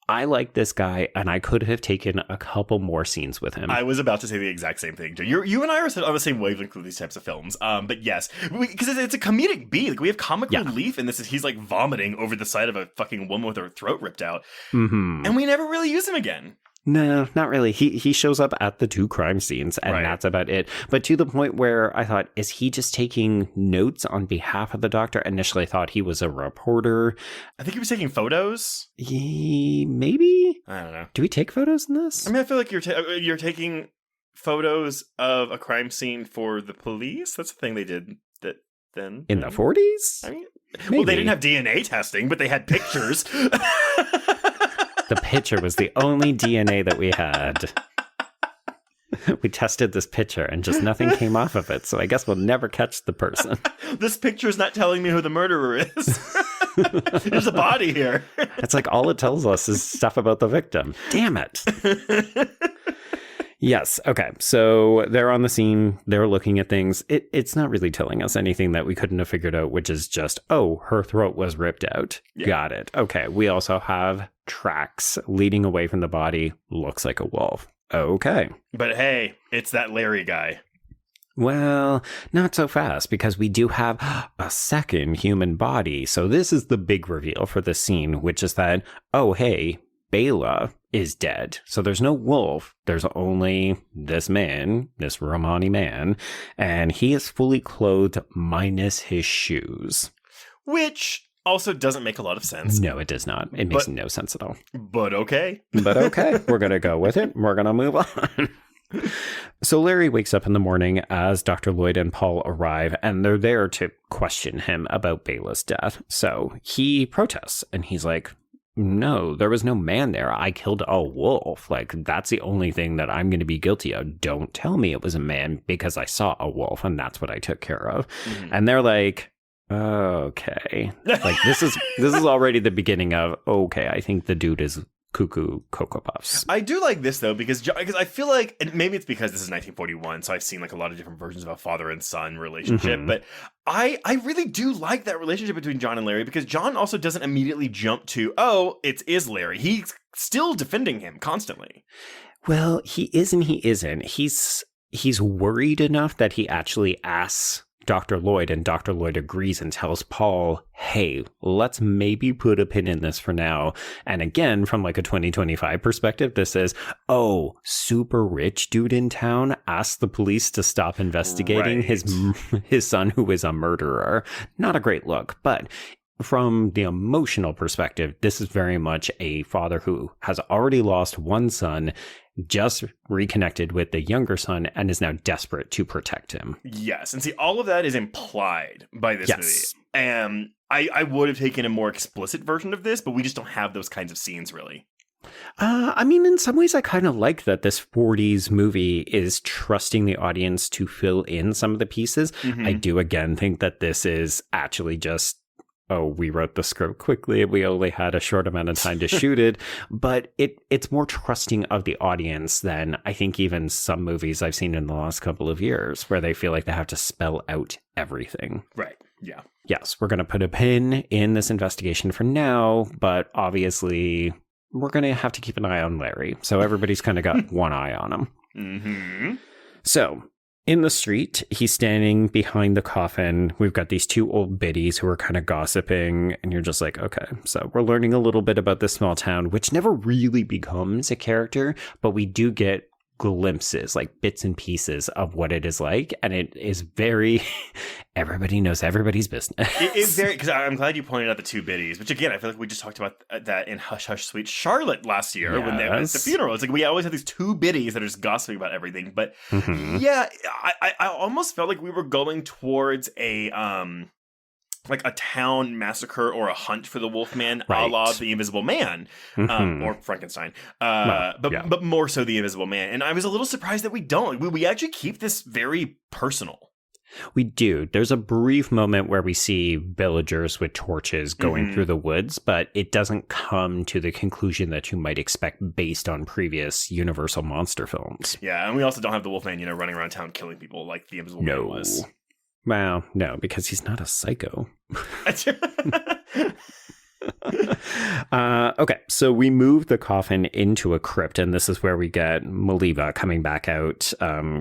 I like this guy, and I could have taken a couple more scenes with him. I was about to say the exact same thing, Joe. You and I are on the same wavelength with these types of films. But yes, because it's a comedic beat. Like, we have comic relief, and he's like vomiting over the side of a fucking woman with her throat ripped out. Mm-hmm. And we never really use him again. No, not really. He shows up at the 2 crime scenes, and that's about it. But to the point where I thought, is he just taking notes on behalf of the doctor? Initially, I thought he was a reporter. I think he was taking photos. Maybe? I don't know. Do we take photos in this? I mean, I feel like you're taking photos of a crime scene for the police. That's the thing they did that then. In the 40s? I mean, well, they didn't have DNA testing, but they had pictures. The picture was the only DNA that we had. We tested this picture and just nothing came off of it, so I guess we'll never catch the person. This picture's not telling me who the murderer is. There's a body here. It's like all it tells us is stuff about the victim. Damn it. Yes. Okay. So they're on the scene. They're looking at things. It's not really telling us anything that we couldn't have figured out, which is just, oh, her throat was ripped out. Yeah. Got it. Okay. We also have tracks leading away from the body. Looks like a wolf. Okay. But hey, it's that Larry guy. Well, not so fast, because we do have a second human body. So this is the big reveal for the scene, which is that, oh, hey, Bela is dead. So there's no wolf. There's only this man, this Romani man, and he is fully clothed minus his shoes. Which also doesn't make a lot of sense. No, it does not. It makes no sense at all. But okay. But okay. We're going to go with it. We're going to move on. So Larry wakes up in the morning as Dr. Lloyd and Paul arrive, and they're there to question him about Bela's death. So he protests, and he's like, no, there was no man there. I killed a wolf. Like, that's the only thing that I'm going to be guilty of. Don't tell me it was a man because I saw a wolf and that's what I took care of. And they're like, okay. Like, this is already the beginning of, okay, I think the dude is cuckoo Cocoa Puffs. I do like this though because I feel like, and maybe it's because this is 1941, so I've seen like a lot of different versions of a father and son relationship, but I really do like that relationship between John and Larry, because John also doesn't immediately jump to, oh, it is Larry. He's still defending him constantly. Well, he is and he isn't. He's worried enough that he actually asks Dr. Lloyd, and Dr. Lloyd agrees and tells Paul, hey, let's maybe put a pin in this for now. And again, from like a 2025 perspective, this is, oh, super rich dude in town asked the police to stop investigating his son who is a murderer. Not a great look, but from the emotional perspective, this is very much a father who has already lost one son, just reconnected with the younger son, and is now desperate to protect him. Yes. And see, all of that is implied by this movie. And I would have taken a more explicit version of this, but we just don't have those kinds of scenes, really. I mean, in some ways, I kind of like that this 40s movie is trusting the audience to fill in some of the pieces. I do, again, think that this is actually just, oh, we wrote the script quickly. We only had a short amount of time to shoot it. But it's more trusting of the audience than I think even some movies I've seen in the last couple of years, where they feel like they have to spell out everything. Right. Yeah. Yes, we're going to put a pin in this investigation for now, but obviously we're going to have to keep an eye on Larry. So everybody's kind of got one eye on him. So in the street, he's standing behind the coffin. We've got these two old biddies who are kind of gossiping, and you're just like, okay, so we're learning a little bit about this small town, which never really becomes a character, but we do get glimpses, like bits and pieces of what it is like, and it is very everybody knows everybody's business. It is very, because I'm glad you pointed out the two biddies, which again, I feel like we just talked about that in Hush Hush Sweet Charlotte last year when they went to the funeral. It's like we always have these two biddies that are just gossiping about everything, but yeah, I almost felt like we were going towards a like a town massacre or a hunt for the Wolfman, a la The Invisible Man, or Frankenstein, but more so The Invisible Man. And I was a little surprised that we don't. We actually keep this very personal. We do. There's a brief moment where we see villagers with torches going through the woods, but it doesn't come to the conclusion that you might expect based on previous Universal monster films. Yeah, and we also don't have the Wolfman, running around town killing people like The Invisible Man was. Well, no, because he's not a psycho. Okay, so we move the coffin into a crypt, and this is where we get Maliva coming back out.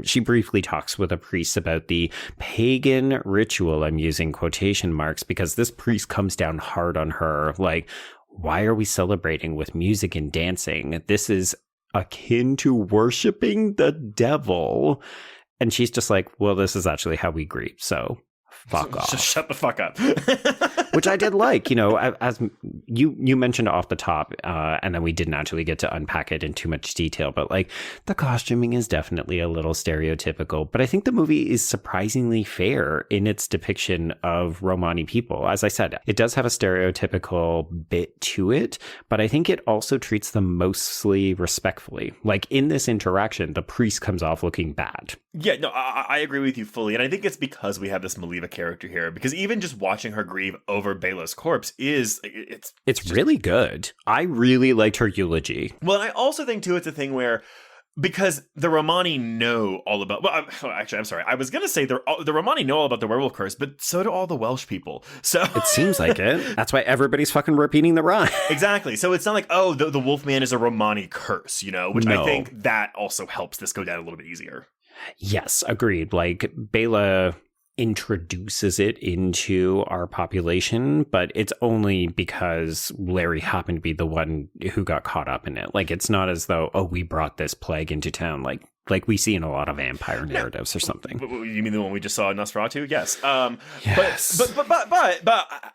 She briefly talks with a priest about the pagan ritual. I'm using quotation marks because this priest comes down hard on her. Like, why are we celebrating with music and dancing? This is akin to worshiping the devil. And she's just like, well, this is actually how we grieve, so fuck off. Just shut the fuck up. Which I did like, as you mentioned off the top, and then we didn't actually get to unpack it in too much detail, but like the costuming is definitely a little stereotypical, but I think the movie is surprisingly fair in its depiction of Romani people. As I said, it does have a stereotypical bit to it, but I think it also treats them mostly respectfully. Like in this interaction, the priest comes off looking bad. Yeah, no, I agree with you fully. And I think it's because we have this Maliva character here, because even just watching her grieve over Bela's corpse it's just really good. I really liked her eulogy. Well, and I also think too, it's a thing where, because the Romani know all about, actually, I'm sorry. I was going to say the Romani know all about the werewolf curse, but so do all the Welsh people. So it seems like it. That's why everybody's fucking repeating the rhyme. Exactly. So it's not like, oh, the Wolfman is a Romani curse, which No. I think that also helps this go down a little bit easier. Yes, agreed. Like Bela introduces it into our population, but it's only because Larry happened to be the one who got caught up in it. Like, it's not as though, oh, we brought this plague into town, like we see in a lot of vampire narratives or something. You mean the one we just saw in Nosferatu? Yes. Yes. But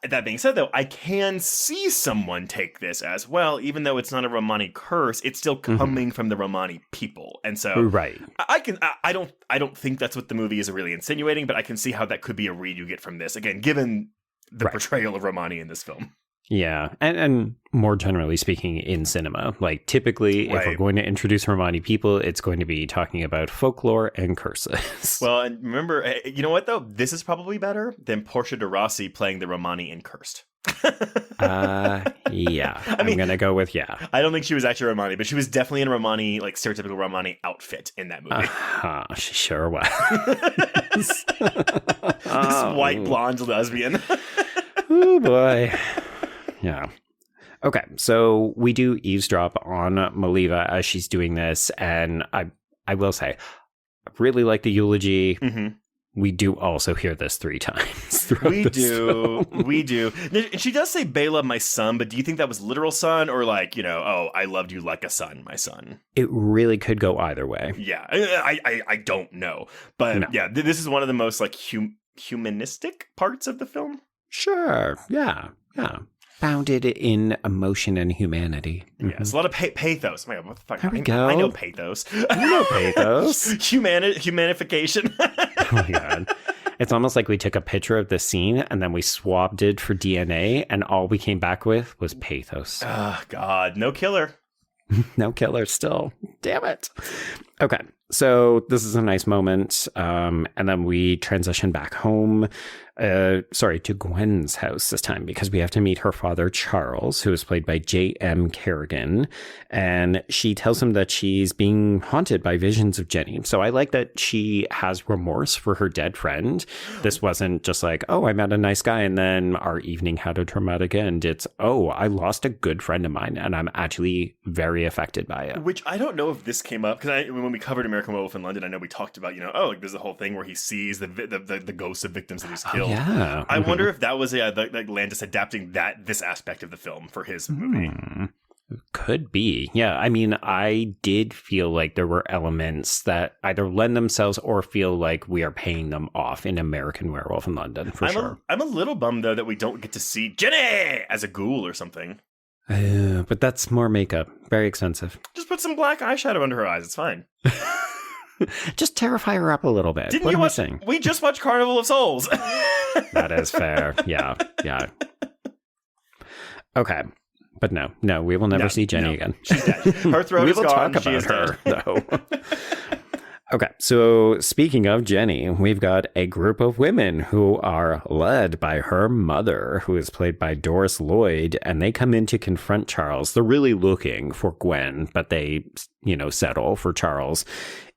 that being said, though, I can see someone take this as well, even though it's not a Romani curse, it's still coming from the Romani people, and so right. I don't think that's what the movie is really insinuating, but I can see how that could be a read you get from this. Again, given the portrayal of Romani in this film. Yeah. And more generally speaking, in cinema, like typically, if we're going to introduce Romani people, it's going to be talking about folklore and curses. Well, and remember, you know what, though? This is probably better than Portia de Rossi playing the Romani in Cursed. Yeah. I'm going to go with yeah. I don't think she was actually Romani, but she was definitely in a Romani, like stereotypical Romani outfit in that movie. She sure was. This white blonde lesbian. Oh, boy. Yeah. Okay, so we do eavesdrop on Maliva as she's doing this, and I will say, I really like the eulogy. Mm-hmm. We do also hear this 3 times. We do. And she does say, Bela, my son, but do you think that was literal son or like, oh, I loved you like a son, my son? It really could go either way. Yeah, I don't know. But yeah, this is one of the most like humanistic parts of the film. Sure, yeah. Bounded in emotion and humanity. Mm-hmm. Yeah, it's a lot of pathos. My God, what the fuck? There we go. I know pathos. You know pathos. Humanification. Oh my God. It's almost like we took a picture of the scene and then we swabbed it for DNA and all we came back with was pathos. Oh, God. No killer. No killer still. Damn it. Okay. So this is a nice moment. And then we transition back home. To Gwen's house this time because we have to meet her father, Charles, who is played by J.M. Kerrigan. And she tells him that she's being haunted by visions of Jenny. So I like that she has remorse for her dead friend. This wasn't just like, oh, I met a nice guy and then our evening had a traumatic end. It's, oh, I lost a good friend of mine and I'm actually very affected by it. Which I don't know if this came up because when we covered American Werewolf in London, I know we talked about, like there's a whole thing where he sees the ghosts of victims that he's killed. Yeah. I wonder if that was like Landis adapting this aspect of the film for his movie. Could be. Yeah. I mean, I did feel like there were elements that either lend themselves or feel like we are paying them off in American Werewolf in London, for sure. I'm a little bummed, though, that we don't get to see Jenny as a ghoul or something. But that's more makeup. Very expensive. Just put some black eyeshadow under her eyes. It's fine. Just terrify her up a little bit. Didn't you watch? We just watched Carnival of Souls. That is fair. Yeah. Okay. But no, we will never see Jenny again. She's dead. Her throat is gone. We will talk about her, though. Okay, so speaking of Jenny, we've got a group of women who are led by her mother, who is played by Doris Lloyd, and they come in to confront Charles. They're really looking for Gwen, but they, settle for Charles.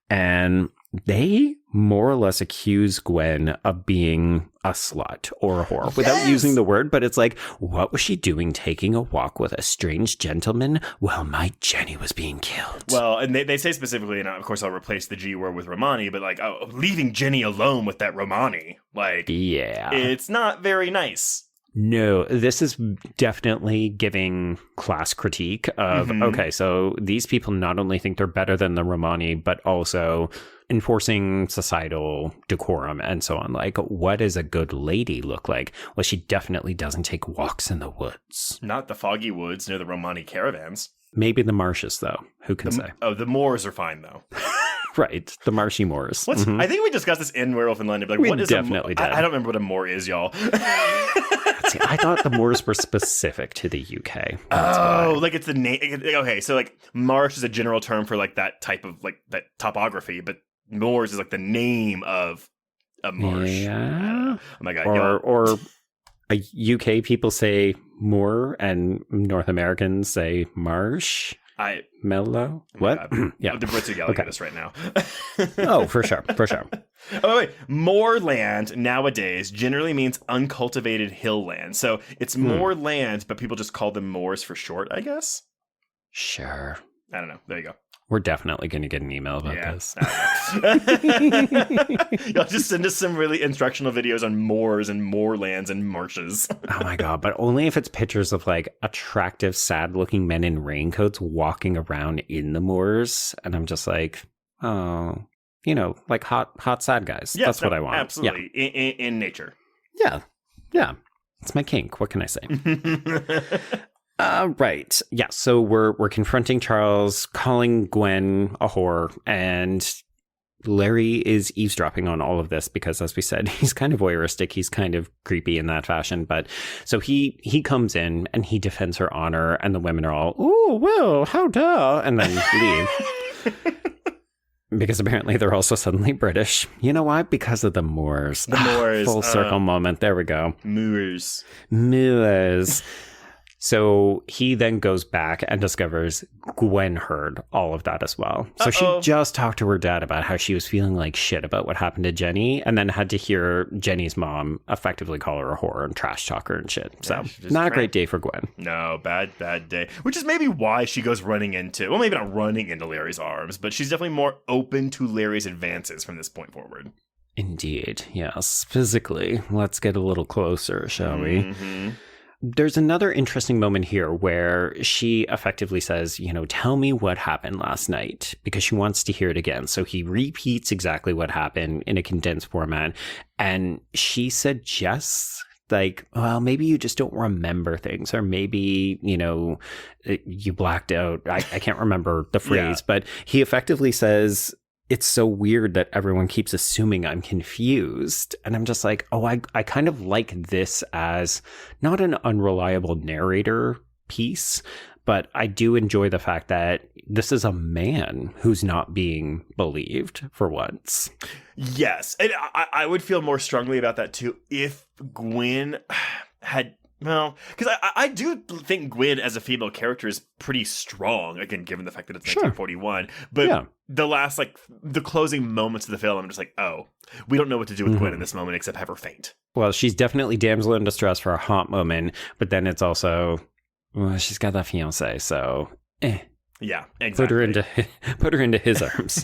And they more or less accuse Gwen of being a slut or a whore without using the word. But it's like, what was she doing taking a walk with a strange gentleman while my Jenny was being killed? Well, and they say specifically, and of course I'll replace the G word with Romani, but like, leaving Jenny alone with that Romani. Like, yeah, it's not very nice. No, this is definitely giving class critique of, okay, so these people not only think they're better than the Romani, but also enforcing societal decorum and so on. Like, what does a good lady look like? Well, she definitely doesn't take walks in the woods. Not the foggy woods near the Romani caravans. Maybe the marshes, though. Who can say? Oh, the moors are fine, though. Right, the marshy moors. I think we discussed this in Werewolf in London. Like, we what is definitely did. I don't remember what a moor is, y'all. See, I thought the moors were specific to the UK. Like it's the name. Okay, so like marsh is a general term for like that type of like that topography, but moors is like the name of a marsh. Yeah. Oh my God. Or UK people say moor and North Americans say marsh. Mellow? What? Yeah. The Brits are yelling at us right now. Oh, for sure. Oh, wait. Moorland nowadays generally means uncultivated hill land. So it's more land, but people just call them moors for short, I guess. Sure. I don't know. There you go. We're definitely going to get an email about this. Y'all just send us some really instructional videos on moors and moorlands and marshes. Oh my God, but only if it's pictures of like attractive, sad-looking men in raincoats walking around in the moors. And I'm just like, oh, like hot sad guys. Yes, that's what I want. Absolutely. Yeah. In nature. Yeah. It's my kink. What can I say? Right. Yeah. So we're confronting Charles, calling Gwen a whore, and Larry is eavesdropping on all of this because, as we said, he's kind of voyeuristic. He's kind of creepy in that fashion. But so he comes in and he defends her honor, and the women are all, "Oh, well, how dare," and then leave. Because apparently they're also suddenly British. You know why? Because of the Moors. The Moors. Full circle moment. There we go. Moors. So he then goes back and discovers Gwen heard all of that as well. So she just talked to her dad about how she was feeling like shit about what happened to Jenny, and then had to hear Jenny's mom effectively call her a whore and trash talk her and shit. So not a great day for Gwen. No, bad day. Which is maybe why she goes running into, well, maybe not running into Larry's arms, but she's definitely more open to Larry's advances from this point forward. Indeed, yes. Physically, let's get a little closer, shall we? Mm-hmm. There's another interesting moment here where she effectively says, tell me what happened last night, because she wants to hear it again. So he repeats exactly what happened in a condensed format. And she suggests, like, well, maybe you just don't remember things, or maybe, you blacked out. I can't remember the phrase, but he effectively says, it's so weird that everyone keeps assuming I'm confused. And I'm just like, I kind of like this as not an unreliable narrator piece, but I do enjoy the fact that this is a man who's not being believed for once. Yes. And I would feel more strongly about that too if Gwen had... Well, because I do think Gwen as a female character is pretty strong, again, given the fact that it's 1941. But the last, the closing moments of the film, I'm just like, we don't know what to do with Gwen in this moment except have her faint. Well, she's definitely damsel in distress for a hot moment, but then it's also, she's got that fiancé, so, Yeah, exactly. Put her into his arms.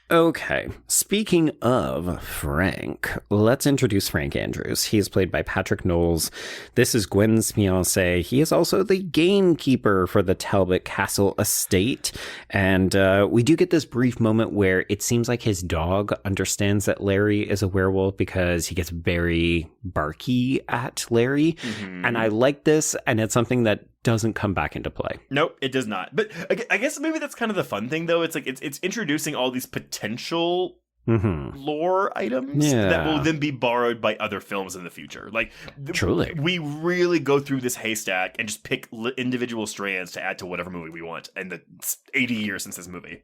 Okay, speaking of Frank, let's introduce Frank Andrews. He is played by Patrick Knowles. This is Gwen's fiancé. He is also the gamekeeper for the Talbot Castle estate. And we do get this brief moment where it seems like his dog understands that Larry is a werewolf because he gets very barky at Larry. Mm-hmm. And I like this, and it's something that doesn't come back into play. Nope, it does not. But I guess maybe that's kind of the fun thing, though. It's like it's introducing all these potential lore items that will then be borrowed by other films in the future. Like, truly, we really go through this haystack and just pick individual strands to add to whatever movie we want. And it's 80 years since this movie.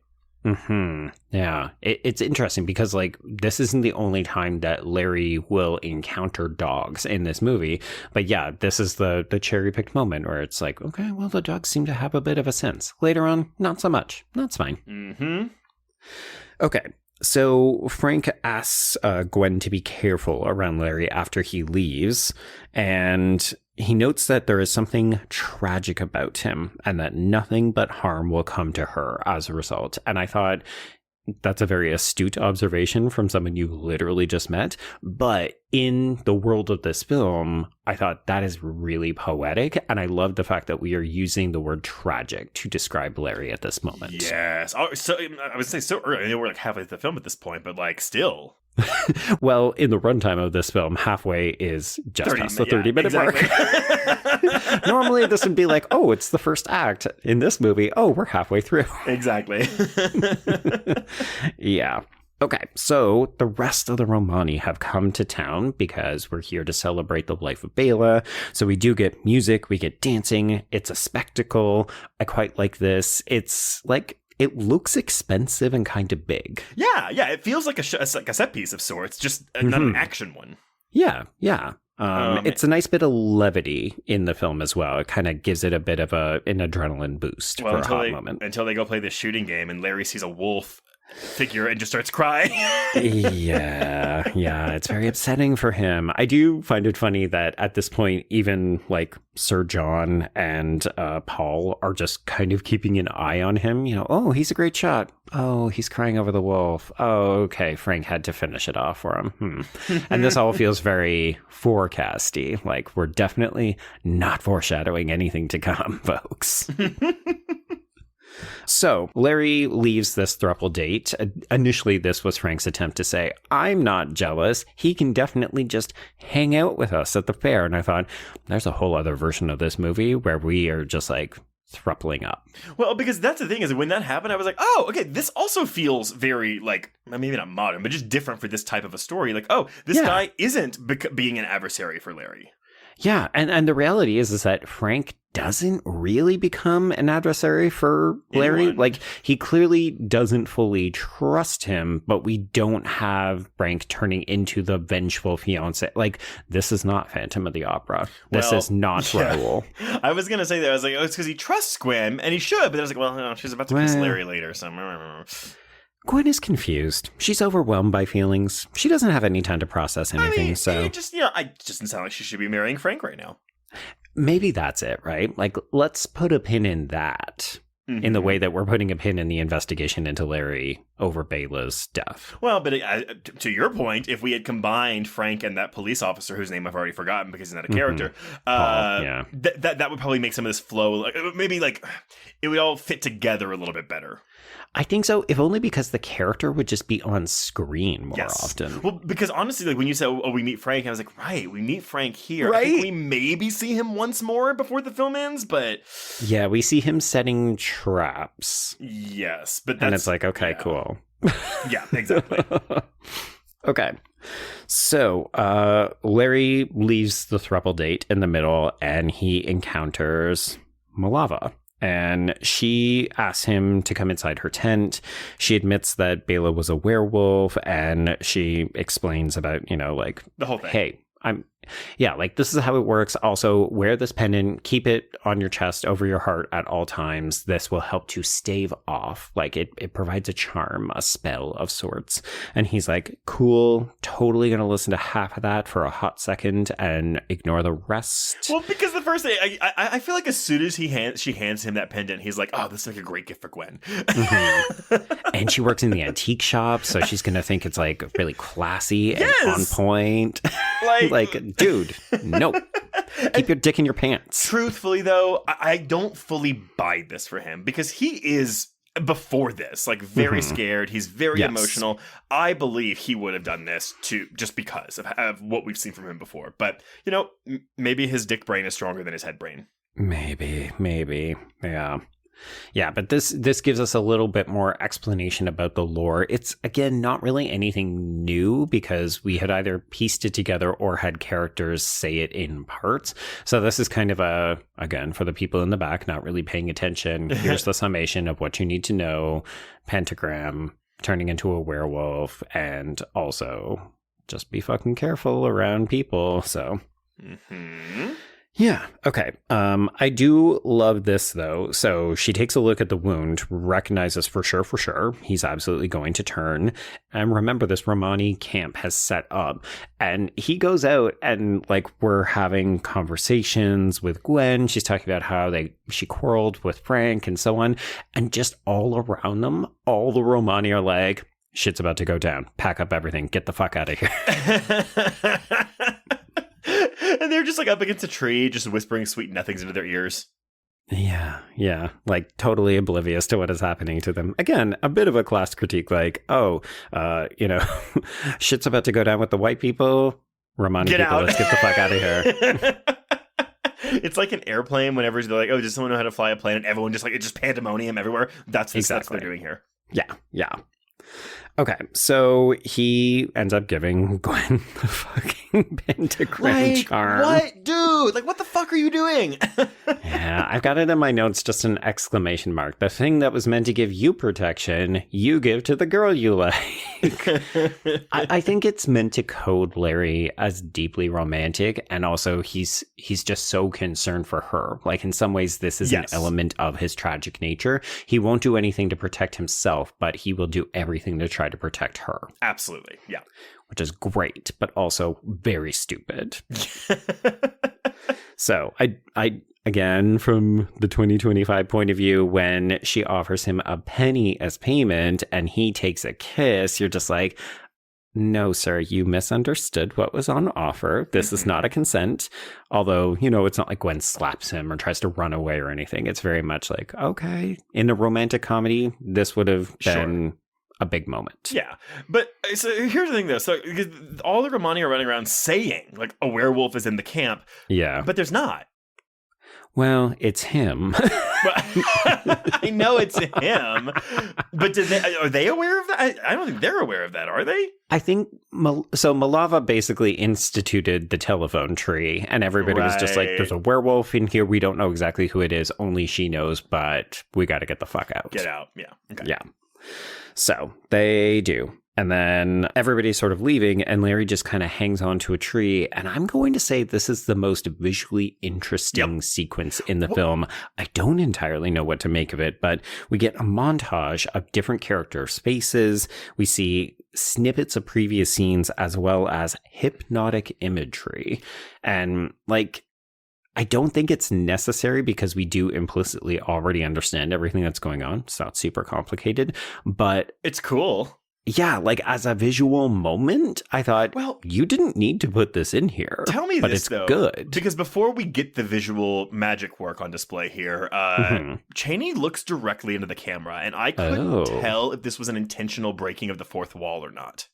Yeah, it's interesting because, this isn't the only time that Larry will encounter dogs in this movie. But yeah, this is the cherry-picked moment where it's like, okay, well, the dogs seem to have a bit of a sense. Later on, not so much. That's fine. Mm-hmm. Okay. So Frank asks Gwen to be careful around Larry after he leaves, and he notes that there is something tragic about him and that nothing but harm will come to her as a result. And I thought that's a very astute observation from someone you literally just met. But in the world of this film, I thought that is really poetic. And I love the fact that we are using the word tragic to describe Larry at this moment. Yes. So I would say so early. I know we're halfway through the film at this point, but still. Well, in the runtime of this film, halfway is just past the 30-minute mark. Normally, this would be like, it's the first act. In this movie, we're halfway through. Exactly. Yeah. Okay, so the rest of the Romani have come to town because we're here to celebrate the life of Bela. So we do get music, we get dancing. It's a spectacle. I quite like this. It's it looks expensive and kind of big. Yeah. It feels like a set piece of sorts, just not an action one. Yeah. It's a nice bit of levity in the film as well. It kind of gives it a bit of an adrenaline boost for a hot moment. Until they go play this shooting game and Larry sees a wolf figure and just starts crying. Yeah, it's very upsetting for him. I do find it funny that at this point, even Sir John and Paul are just kind of keeping an eye on him. He's a great shot. Oh, he's crying over the wolf. Oh, okay. Frank had to finish it off for him. And this all feels very forecasty. We're definitely not foreshadowing anything to come, folks. So Larry leaves this throuple date. Initially, this was Frank's attempt to say, I'm not jealous. He can definitely just hang out with us at the fair. And I thought, there's a whole other version of this movie where we are just thrupling up. Well, because that's the thing is when that happened, I was like, oh, okay, this also feels very like, maybe not modern, but just different for this type of a story. Like, oh, this guy isn't being an adversary for Larry. Yeah, and the reality is that Frank doesn't really become an adversary for Larry. Anyone. Like, he clearly doesn't fully trust him, but we don't have Frank turning into the vengeful fiance. Like, this is not Phantom of the Opera. This is not Raoul. I was going to say that. I was like, oh, it's because he trusts Gwen, and he should, but then I was like, well, no, she's about to kiss Larry later, so... Gwen is confused. She's overwhelmed by feelings. She doesn't have any time to process anything, so... It just doesn't sound like she should be marrying Frank right now. Maybe that's it, right? Like, let's put a pin in that in the way that we're putting a pin in the investigation into Larry over Bela's death. Well, but to your point, if we had combined Frank and that police officer whose name I've already forgotten because he's not a character, that would probably make some of this flow. Like, maybe like it would all fit together a little bit better. I think so, if only because the character would just be on screen more often. Well, because honestly, like when you said, oh, we meet Frank, I was like, right, we meet Frank here. Right? I think we maybe see him once more before the film ends, but... Yeah, we see him setting traps. Yes, but that's... And it's like, okay, cool. Yeah, exactly. Okay. So, Larry leaves the throuple date in the middle, and he encounters Malava. And she asks him to come inside her tent. She admits that Bela was a werewolf, and she explains about, like... The whole thing. Hey, this is how it works. Also, wear this pendant, keep it on your chest over your heart at all times. This will help to stave off. Like, it provides a charm, a spell of sorts. And he's like, cool, totally gonna listen to half of that for a hot second and ignore the rest. Well, because the first thing, I feel like as soon as she hands him that pendant, he's like, oh, this is like a great gift for Gwen. And she works in the antique shop, so she's gonna think it's like really classy and on point. Like, dude, no. Keep your dick in your pants. Truthfully, though, I don't fully buy this for him because he is, before this, like very scared. He's very emotional. I believe he would have done this just because of what we've seen from him before. But, maybe his dick brain is stronger than his head brain. Maybe. Yeah. Yeah, but this gives us a little bit more explanation about the lore. It's, again, not really anything new because we had either pieced it together or had characters say it in parts. So this is kind of again, for the people in the back not really paying attention, here's the summation of what you need to know. Pentagram, turning into a werewolf, and also just be fucking careful around people, so... Yeah, okay. I do love this, though. So she takes a look at the wound, recognizes for sure, he's absolutely going to turn. And remember, this Romani camp has set up. And he goes out and, like, we're having conversations with Gwen. She's talking about how she quarreled with Frank and so on. And just all around them, all the Romani are like, shit's about to go down. Pack up everything. Get the fuck out of here. And they're just like up against a tree, just whispering sweet nothings into their ears. Yeah. Like totally oblivious to what is happening to them. Again, a bit of a class critique, like, shit's about to go down with the white people. Romani get people, out. Let's get the fuck out of here. It's like an airplane whenever they're like, oh, does someone know how to fly a plane? And everyone just like, it's just pandemonium everywhere. That's what they're doing here. Yeah. Okay, so he ends up giving Gwen the fucking pentagram charm. What? Dude, like, what the fuck are you doing? Yeah, I've got it in my notes, just an exclamation mark. The thing that was meant to give you protection, you give to the girl you like. I think it's meant to code Larry as deeply romantic, and also he's just so concerned for her. Like, in some ways, this is an element of his tragic nature. He won't do anything to protect himself, but he will do everything to try to protect her. Absolutely, yeah. Which is great, but also very stupid. So, I again, from the 2025 point of view, when she offers him a penny as payment and he takes a kiss, you're just like, no, sir, you misunderstood what was on offer. This is not a consent. Although, it's not like Gwen slaps him or tries to run away or anything. It's very much like, okay, in a romantic comedy, this would have been a big moment. Yeah. But so here's the thing, though. So because all the Romani are running around saying, like, a werewolf is in the camp. Yeah. But there's not. Well, it's him. I know it's him, but are they aware of that? I don't think they're aware of that, are they? I think so. Malava basically instituted the telephone tree, and everybody was just like, "There's a werewolf in here. We don't know exactly who it is. Only she knows, but we got to get the fuck out. Get out." Yeah. Okay. Yeah. So they do. And then everybody's sort of leaving, and Larry just kind of hangs onto a tree. And I'm going to say this is the most visually interesting sequence in the film. I don't entirely know what to make of it, but we get a montage of different character spaces. We see snippets of previous scenes as well as hypnotic imagery. And like, I don't think it's necessary because we do implicitly already understand everything that's going on. It's not super complicated, but it's cool. Yeah, like as a visual moment, I thought, well, you didn't need to put this in here. Tell me but this, it's though. Good. Because before we get the visual magic work on display here, Chaney looks directly into the camera, and I couldn't tell if this was an intentional breaking of the fourth wall or not.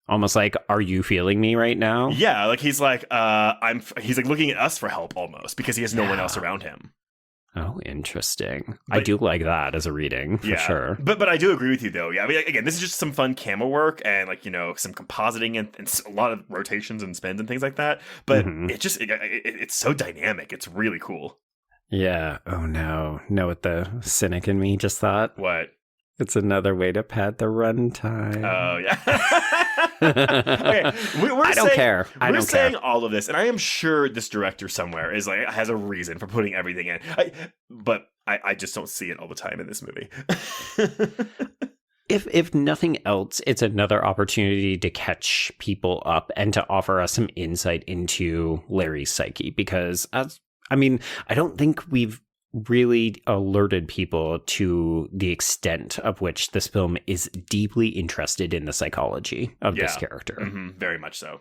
Almost like, are you feeling me right now? Yeah, like he's like, he's like looking at us for help almost because he has no one else around him. Oh, interesting. But I do like that as a reading, for sure. But I do agree with you, though. Yeah, I mean, again, this is just some fun camera work and, like, you know, some compositing and a lot of rotations and spins and things like that. But it's so dynamic. It's really cool. Yeah. Oh, no. Know what the cynic in me just thought? What? It's another way to pad the runtime. Oh, yeah. Okay, I don't care. We're saying all of this, and I am sure this director somewhere is like has a reason for putting everything in. But I just don't see it all the time in this movie. If nothing else, it's another opportunity to catch people up and to offer us some insight into Larry's psyche. Because I don't think we've really alerted people to the extent of which this film is deeply interested in the psychology of this character. Very much so.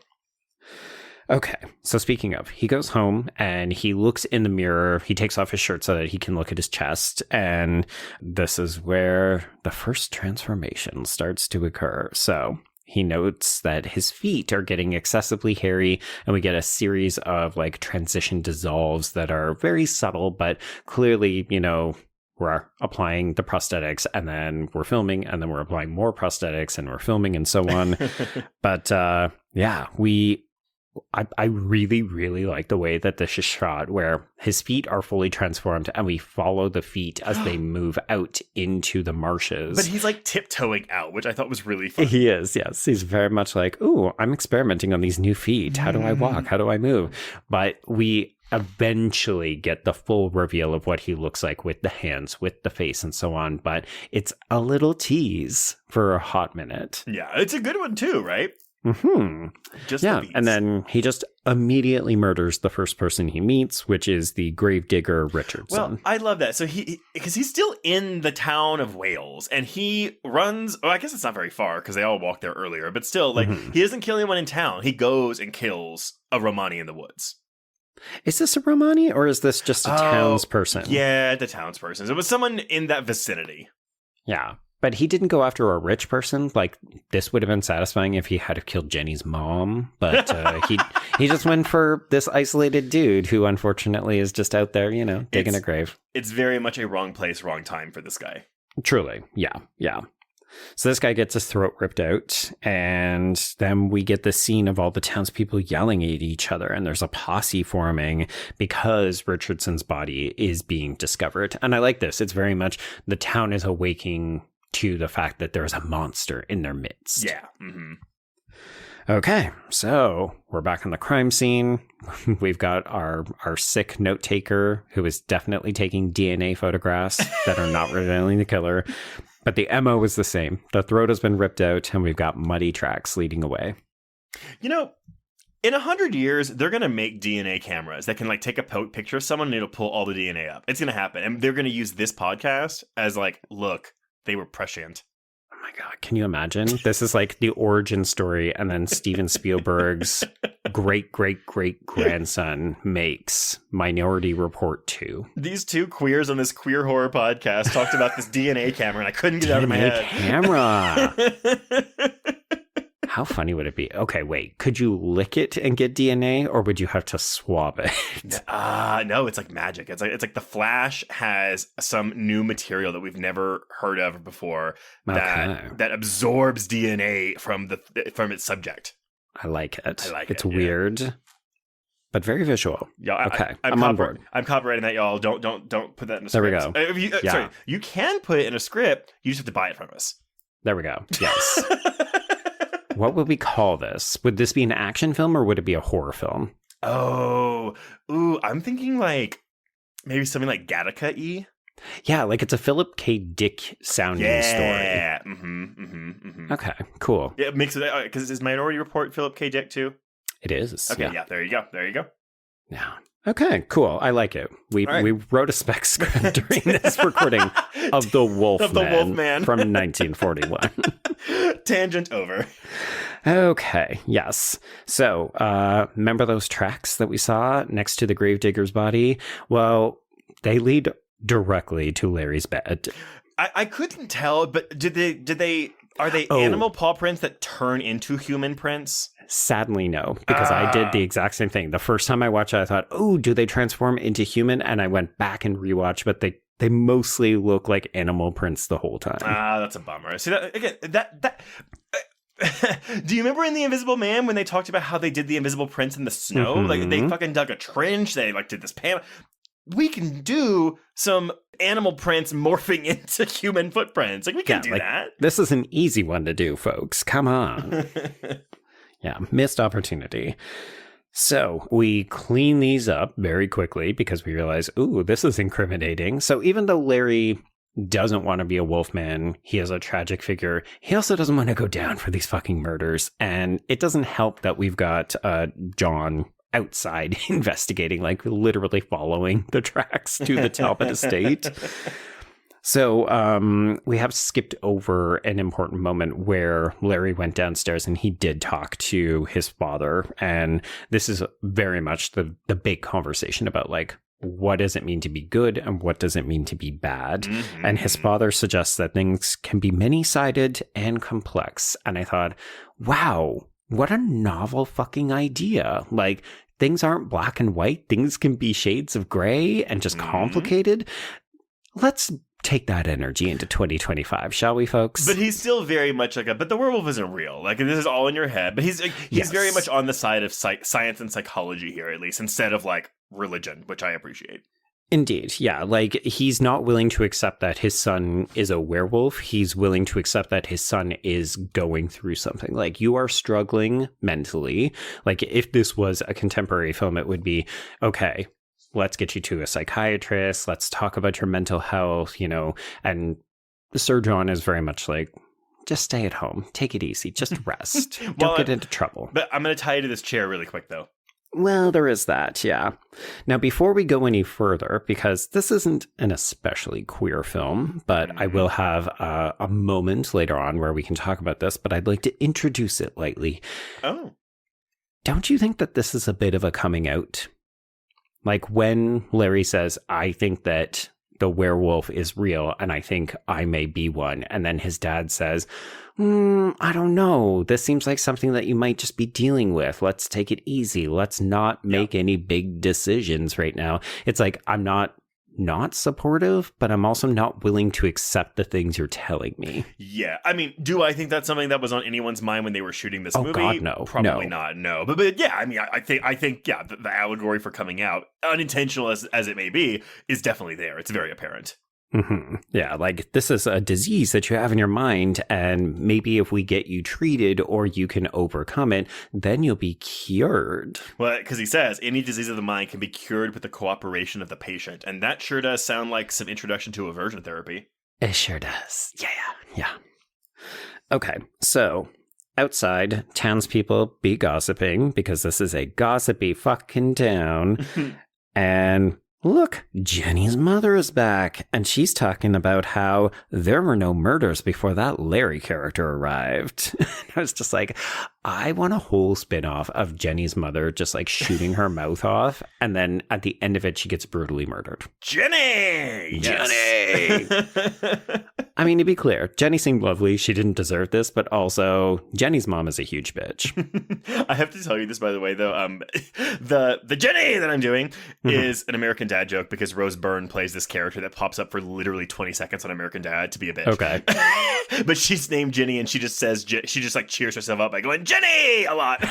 Okay, so speaking of, he goes home and he looks in the mirror. He takes off his shirt so that he can look at his chest. And this is where the first transformation starts to occur. So he notes that his feet are getting excessively hairy, and we get a series of like transition dissolves that are very subtle, but clearly, you know, we're applying the prosthetics and then we're filming and then we're applying more prosthetics and we're filming and so on. But I really, really like the way that this is shot, where his feet are fully transformed and we follow the feet as they move out into the marshes. But he's like tiptoeing out, which I thought was really fun. He is, yes. He's very much like, ooh, I'm experimenting on these new feet. How do I walk? How do I move? But we eventually get the full reveal of what he looks like with the hands, with the face, and so on. But it's a little tease for a hot minute. Yeah, it's a good one too, right? Just and then he just immediately murders the first person he meets, which is the gravedigger Richardson. Well, I love that. So because he's still in the town of Wales, and he runs. Oh, I guess it's not very far because they all walked there earlier. But still, like he doesn't kill anyone in town. He goes and kills a Romani in the woods. Is this a Romani or is this just a townsperson? Yeah, the townsperson. It was someone in that vicinity. Yeah. But he didn't go after a rich person. Like, this would have been satisfying if he had killed Jenny's mom. But he just went for this isolated dude who, unfortunately, is just out there, you know, digging a grave. It's very much a wrong place, wrong time for this guy. Truly. Yeah. So this guy gets his throat ripped out. And then we get the scene of all the townspeople yelling at each other. And there's a posse forming because Richardson's body is being discovered. And I like this. It's very much the town is awaking to the fact that there's a monster in their midst. Yeah. Okay, so we're back on the crime scene. We've got our sick note taker who is definitely taking DNA photographs that are not revealing the killer. But the MO was the same. The throat has been ripped out and we've got muddy tracks leading away. You know, in 100 years, they're going to make DNA cameras that can like take a picture of someone and it'll pull all the DNA up. It's going to happen. And they're going to use this podcast as like, look, they were prescient. Oh my God. Can you imagine? This is like the origin story. And then Steven Spielberg's great-great-great-grandson makes Minority Report 2. These two queers on this queer horror podcast talked about this DNA camera and I couldn't get it out of my head. Camera. How funny would it be? Okay, wait. Could you lick it and get DNA, or would you have to swab it? No, it's like magic. It's like the Flash has some new material that we've never heard of before that absorbs DNA from its subject. I like it. It's it. weird, but very visual. Yeah, okay, I'm on board. I'm copywriting that, y'all. Don't put that in a script. There we go. Sorry, you can put it in a script. You just have to buy it from us. There we go. Yes. What would we call this? Would this be an action film or would it be a horror film? Oh, I'm thinking like maybe something like Gattaca-y. Yeah, like it's a Philip K. Dick sounding story. Yeah. Okay, cool. Yeah, mix it because is Minority Report Philip K. Dick too? It is. Okay, yeah. There you go. Yeah. Okay, cool. I like it. We wrote a spec script during this recording of The Wolfman from 1941. Tangent over. Okay, yes. So, remember those tracks that we saw next to the gravedigger's body? Well, they lead directly to Larry's bed. I couldn't tell, but are they animal paw prints that turn into human prints? Sadly, no, because I did the exact same thing. The first time I watched it, I thought, oh, do they transform into human? And I went back and rewatched, but they mostly look like animal prints the whole time. That's a bummer. See, do you remember in The Invisible Man when they talked about how they did the invisible prints in the snow? Mm-hmm. Like they fucking dug a trench. They like did this panel. We can do some animal prints morphing into human footprints. Like we can do that. This is an easy one to do, folks. Come on. Yeah, missed opportunity. So we clean these up very quickly because we realize, ooh, this is incriminating. So even though Larry doesn't want to be a wolfman, he is a tragic figure, he also doesn't want to go down for these fucking murders. And it doesn't help that we've got John outside investigating, like literally following the tracks to the Talbot estate. So we have skipped over an important moment where Larry went downstairs and he did talk to his father. And this is very much the big conversation about like, what does it mean to be good and what does it mean to be bad? Mm-hmm. And his father suggests that things can be many-sided and complex. And I thought, wow, what a novel fucking idea. Like, things aren't black and white. Things can be shades of gray and just complicated. Let's take that energy into 2025, shall we, folks? But he's still very much like but the werewolf isn't real. Like, this is all in your head. But he's very much on the side of science and psychology here, at least, instead of like religion, which I appreciate. Indeed, yeah. Like, he's not willing to accept that his son is a werewolf. He's willing to accept that his son is going through something. Like, you are struggling mentally. Like, if this was a contemporary film, it would be, okay, let's get you to a psychiatrist. Let's talk about your mental health, and Sir John is very much like, just stay at home. Take it easy. Just rest. Don't get into trouble. But I'm going to tie you to this chair really quick, though. Well, there is that, yeah. Now, before we go any further, because this isn't an especially queer film, but I will have a moment later on where we can talk about this, but I'd like to introduce it lightly. Oh. Don't you think that this is a bit of a coming out? Like when Larry says, I think that the werewolf is real and I think I may be one. And then his dad says, I don't know. This seems like something that you might just be dealing with. Let's take it easy. Let's not make any big decisions right now. It's like, I'm not supportive, but I'm also not willing to accept the things you're telling me. Yeah. I mean, do I think that's something that was on anyone's mind when they were shooting this movie? Oh, God, no. Probably not, no. But yeah, I mean, I think yeah, the allegory for coming out, unintentional as it may be, is definitely there. It's very apparent. Mm-hmm. Yeah, like this is a disease that you have in your mind, and maybe if we get you treated or you can overcome it, then you'll be cured. Well, because he says any disease of the mind can be cured with the cooperation of the patient, and that sure does sound like some introduction to aversion therapy. It sure does. Yeah. Okay, so outside, townspeople be gossiping because this is a gossipy fucking town, and look, Jenny's mother is back, and she's talking about how there were no murders before that Larry character arrived. I was just like, I want a whole spin-off of Jenny's mother just like shooting her mouth off, and then at the end of it, she gets brutally murdered. Jenny! Jenny! I mean, to be clear, Jenny seemed lovely. She didn't deserve this, but also Jenny's mom is a huge bitch. I have to tell you this, by the way, though. The Jenny that I'm doing is an American Dad joke because Rose Byrne plays this character that pops up for literally 20 seconds on American Dad to be a bitch. Okay. But she's named Jenny, and she just like cheers herself up by going, Jenny, a lot.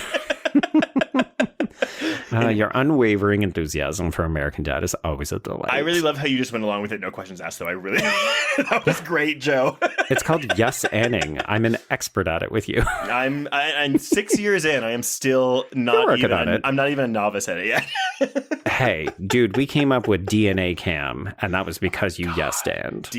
Your unwavering enthusiasm for American Dad is always a delight. I really love how you just went along with it. No questions asked, though. I really, that was great, Joe. It's called yes-anning. I'm an expert at it with you. I'm 6 years in. I am still not even. I'm not even a novice at it yet. Hey, dude, we came up with DNA Cam, and that was because you yes-stand.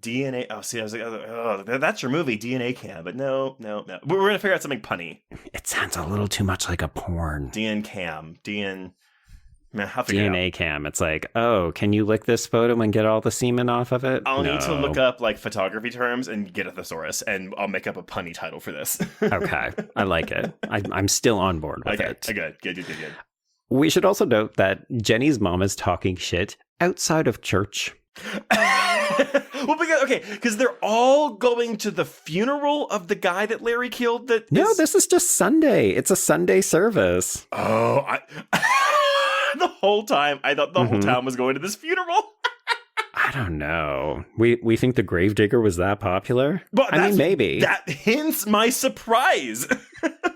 DNA. Oh, see, I was like, oh, that's your movie, DNA Cam. But no. We're gonna figure out something punny. It sounds a little too much like a porn. DNA Cam. DNA Cam. It's like, oh, can you lick this photo and get all the semen off of it? I'll need to look up like photography terms and get a thesaurus, and I'll make up a punny title for this. Okay, I like it. I'm still on board with it. Good. We should also note that Jenny's mom is talking shit outside of church. Well, because they're all going to the funeral of the guy that Larry killed. No, this is just Sunday. It's a Sunday service. Oh, the whole time I thought the whole town was going to this funeral. I don't know. We think the gravedigger was that popular? But I mean, maybe. That hints my surprise.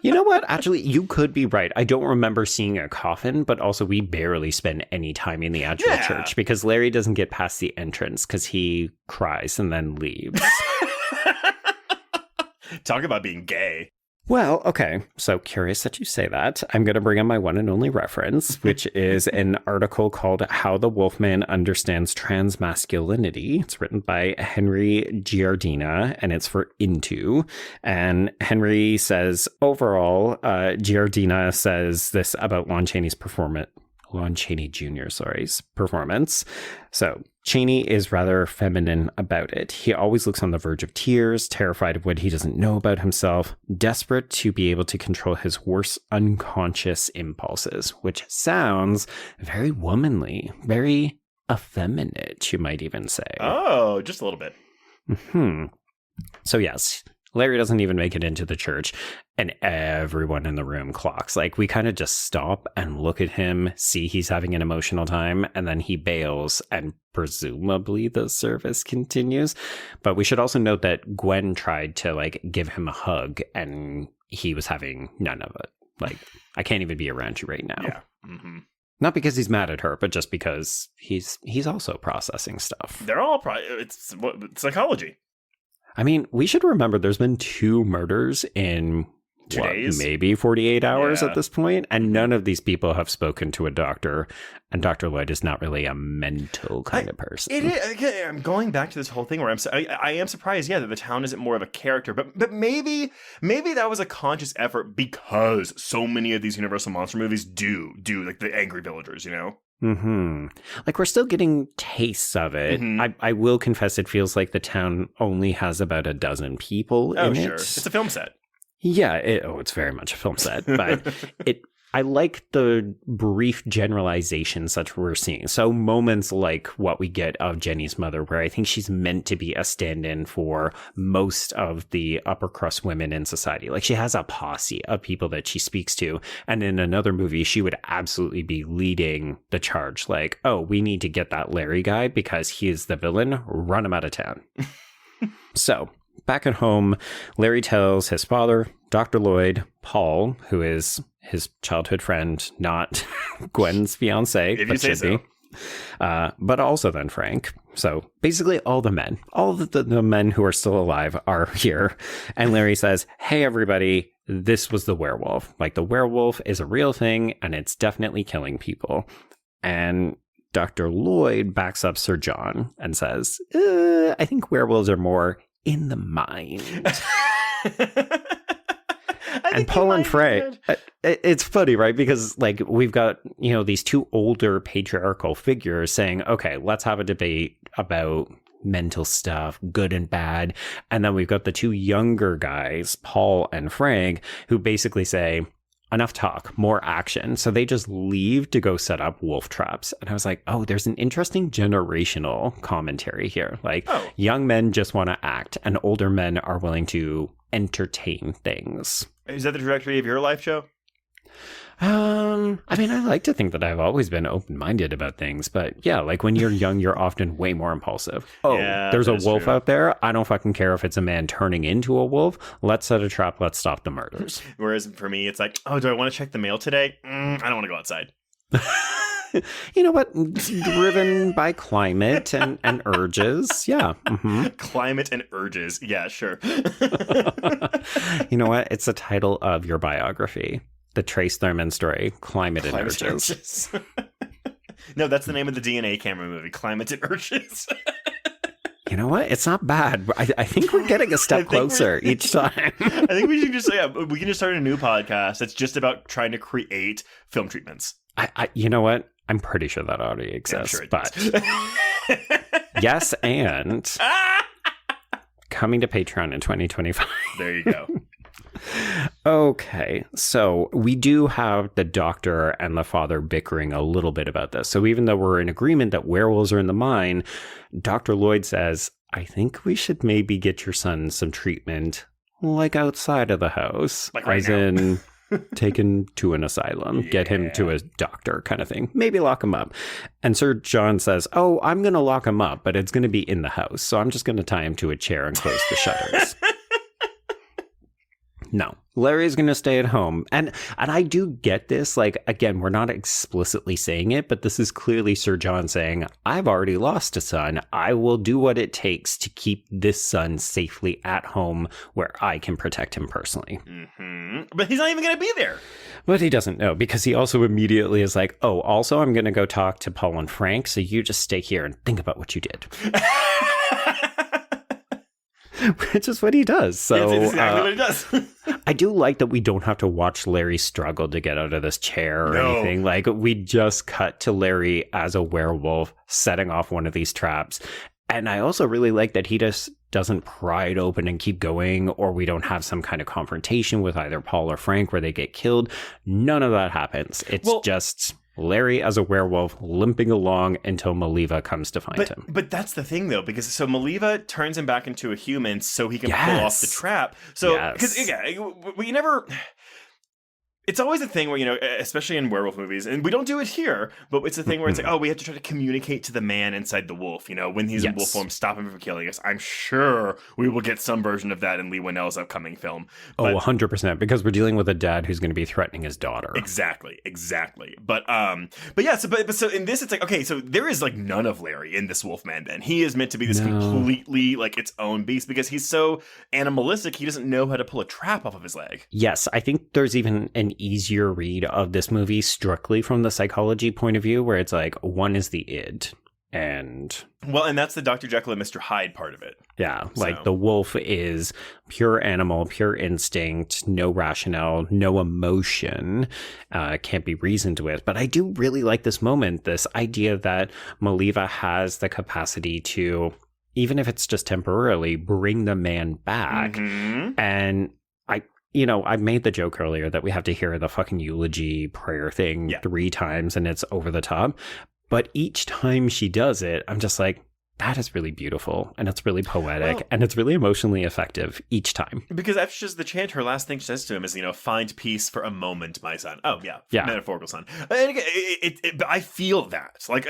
You know what? Actually, you could be right. I don't remember seeing a coffin, but also we barely spend any time in the actual church because Larry doesn't get past the entrance because he cries and then leaves. Talk about being gay. Well, okay, so curious that you say that. I'm going to bring on my one and only reference, which is an article called How the Wolfman Understands Transmasculinity. It's written by Henry Giardina, and it's for Into. And Henry says, overall, Giardina says this about Lon Chaney Jr.'s performance. So Chaney is rather feminine about it. He always looks on the verge of tears, terrified of what he doesn't know about himself, desperate to be able to control his worst unconscious impulses, which sounds very womanly, very effeminate, you might even say. Oh, just a little bit. So yes, Larry doesn't even make it into the church, and everyone in the room clocks. Like, we kind of just stop and look at him, see he's having an emotional time, and then he bails, and presumably the service continues. But we should also note that Gwen tried to, like, give him a hug, and he was having none of it. Like, I can't even be around you right now. Yeah. Not because he's mad at her, but just because he's also processing stuff. They're all it's psychology. I mean, we should remember there's been 2 murders in maybe 48 hours at this point, and none of these people have spoken to a doctor, and Dr. Lloyd is not really a mental kind of person. I'm going back to this whole thing where I am surprised, that the town isn't more of a character, but maybe that was a conscious effort because so many of these Universal Monster movies do like the angry villagers, you know? Like, we're still getting tastes of it. I will confess it feels like the town only has about a dozen people in it. It's a film set. Yeah, it's very much a film set, but I like the brief generalizations that we're seeing. So moments like what we get of Jenny's mother, where I think she's meant to be a stand-in for most of the upper crust women in society. Like, she has a posse of people that she speaks to. And in another movie, she would absolutely be leading the charge. Like, oh, we need to get that Larry guy because he is the villain. Run him out of town. So back at home, Larry tells his father, Dr. Lloyd, Paul, who is his childhood friend, not Gwen's fiance, if but you say should be. But also then Frank. So basically all the men, all the men who are still alive are here. And Larry says, hey, everybody, this was the werewolf. Like, the werewolf is a real thing, and it's definitely killing people. And Dr. Lloyd backs up Sir John and says, I think werewolves are more in the mind. And Paul and Frank, it's funny, right? Because, like, we've got, these 2 older patriarchal figures saying, okay, let's have a debate about mental stuff, good and bad. And then we've got the 2 younger guys, Paul and Frank, who basically say, enough talk, more action. So they just leave to go set up wolf traps. And I was like, oh, there's an interesting generational commentary here. Like, young men just want to act, and older men are willing to entertain things. Is that the trajectory of your life, Joe? I mean, I like to think that I've always been open-minded about things, but yeah, like when you're young, you're often way more impulsive. Oh, yeah, there's a wolf out there. I don't fucking care if it's a man turning into a wolf. Let's set a trap. Let's stop the murders. Whereas for me, it's like, oh, do I want to check the mail today? I don't want to go outside. You know what? Driven by climate and urges. Yeah. Mm-hmm. Climate and urges. Yeah, sure. You know what? It's the title of your biography. The Trace Thurman story, Climate and Urges. No, that's the name of the DNA camera movie, Climate and Urges. You know what? It's not bad. I think we're getting a step closer each time. I think we should we can just start a new podcast that's just about trying to create film treatments. You know what? I'm pretty sure that already exists. Yeah, sure Yes, and coming to Patreon in 2025. There you go. Okay, so we do have the doctor and the father bickering a little bit about this. So even though we're in agreement that werewolves are in the mine, Dr. Lloyd says, I think we should maybe get your son some treatment, like outside of the house. Like right as now. in taken to an asylum, get him to a doctor kind of thing. Maybe lock him up. And Sir John says, oh, I'm going to lock him up, but it's going to be in the house. So I'm just going to tie him to a chair and close the shutters. No, Larry's going to stay at home. And I do get this. Like, again, we're not explicitly saying it, but this is clearly Sir John saying, I've already lost a son. I will do what it takes to keep this son safely at home where I can protect him personally. Mm-hmm. But he's not even going to be there. But he doesn't know, because he also immediately is like, oh, also, I'm going to go talk to Paul and Frank. So you just stay here and think about what you did. Which is what he does. So it's exactly what he does. I do like that we don't have to watch Larry struggle to get out of this chair or anything. Like, we just cut to Larry as a werewolf setting off one of these traps. And I also really like that he just doesn't pry it open and keep going, or we don't have some kind of confrontation with either Paul or Frank where they get killed. None of that happens. It's just Larry as a werewolf limping along until Maliva comes to find him. But that's the thing, though, because so Maliva turns him back into a human so he can pull off the trap. So, because we never... It's always a thing where, you know, especially in werewolf movies, and we don't do it here, but it's a thing where it's like, oh, we have to try to communicate to the man inside the wolf, you know, when he's in wolf form, stop him from killing us. I'm sure we will get some version of that in Leigh Whannell's upcoming film. But, 100%, because we're dealing with a dad who's going to be threatening his daughter. Exactly. But yeah, so in this, it's like, okay, so there is like none of Larry in this Wolfman then. He is meant to be this completely like its own beast because he's so animalistic, he doesn't know how to pull a trap off of his leg. Yes, I think there's even an easier read of this movie strictly from the psychology point of view, where it's like, one is the id, and that's the Dr. Jekyll and Mr. Hyde part of it. Yeah, like the wolf is pure animal, pure instinct, no rationale, no emotion, can't be reasoned with. But I do really like this moment, this idea that Maliva has the capacity to, even if it's just temporarily, bring the man back. Mm-hmm. And I made the joke earlier that we have to hear the fucking eulogy prayer thing 3 times and it's over the top. But each time she does it, I'm just like, that is really beautiful and it's really poetic and it's really emotionally effective each time. Because after just the chant, her last thing she says to him is, find peace for a moment, my son. Oh, yeah. Metaphorical son. And again, I feel that. Like,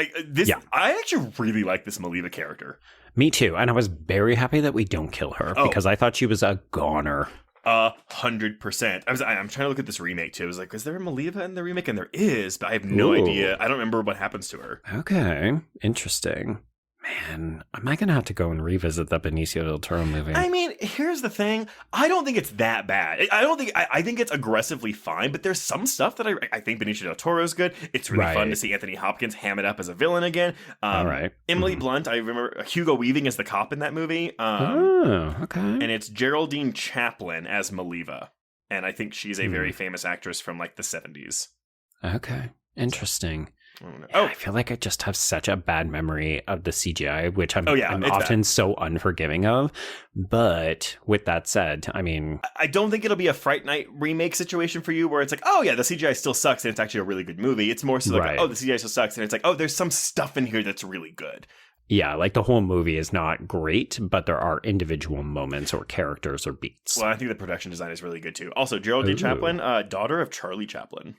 I actually really like this Maliva character. Me too. And I was very happy that we don't kill her because I thought she was a goner. 100%. I'm trying to look at this remake too. I was like, is there a Maliva in the remake? And there is, but I have no idea. I don't remember what happens to her. Okay, interesting. Man, am I going to have to go and revisit that Benicio del Toro movie? I mean, here's the thing. I don't think it's that bad. I think it's aggressively fine, but there's some stuff that I think Benicio del Toro is good. It's really fun to see Anthony Hopkins ham it up as a villain again. All right. Emily Blunt, I remember Hugo Weaving as the cop in that movie. Okay. And it's Geraldine Chaplin as Maliva. And I think she's a very famous actress from like the 70s. Okay. Interesting. I feel like I just have such a bad memory of the CGI, which I'm often bad. so unforgiving of. But with that said, I mean, I don't think it'll be a Fright Night remake situation for you where it's like, oh yeah, the CGI still sucks and it's actually a really good movie. It's more so like, oh, the CGI still sucks and it's like, oh, there's some stuff in here that's really good. Yeah, like the whole movie is not great, but there are individual moments or characters or beats. Well, I think the production design is really good too. Also, Geraldine Chaplin, daughter of Charlie Chaplin.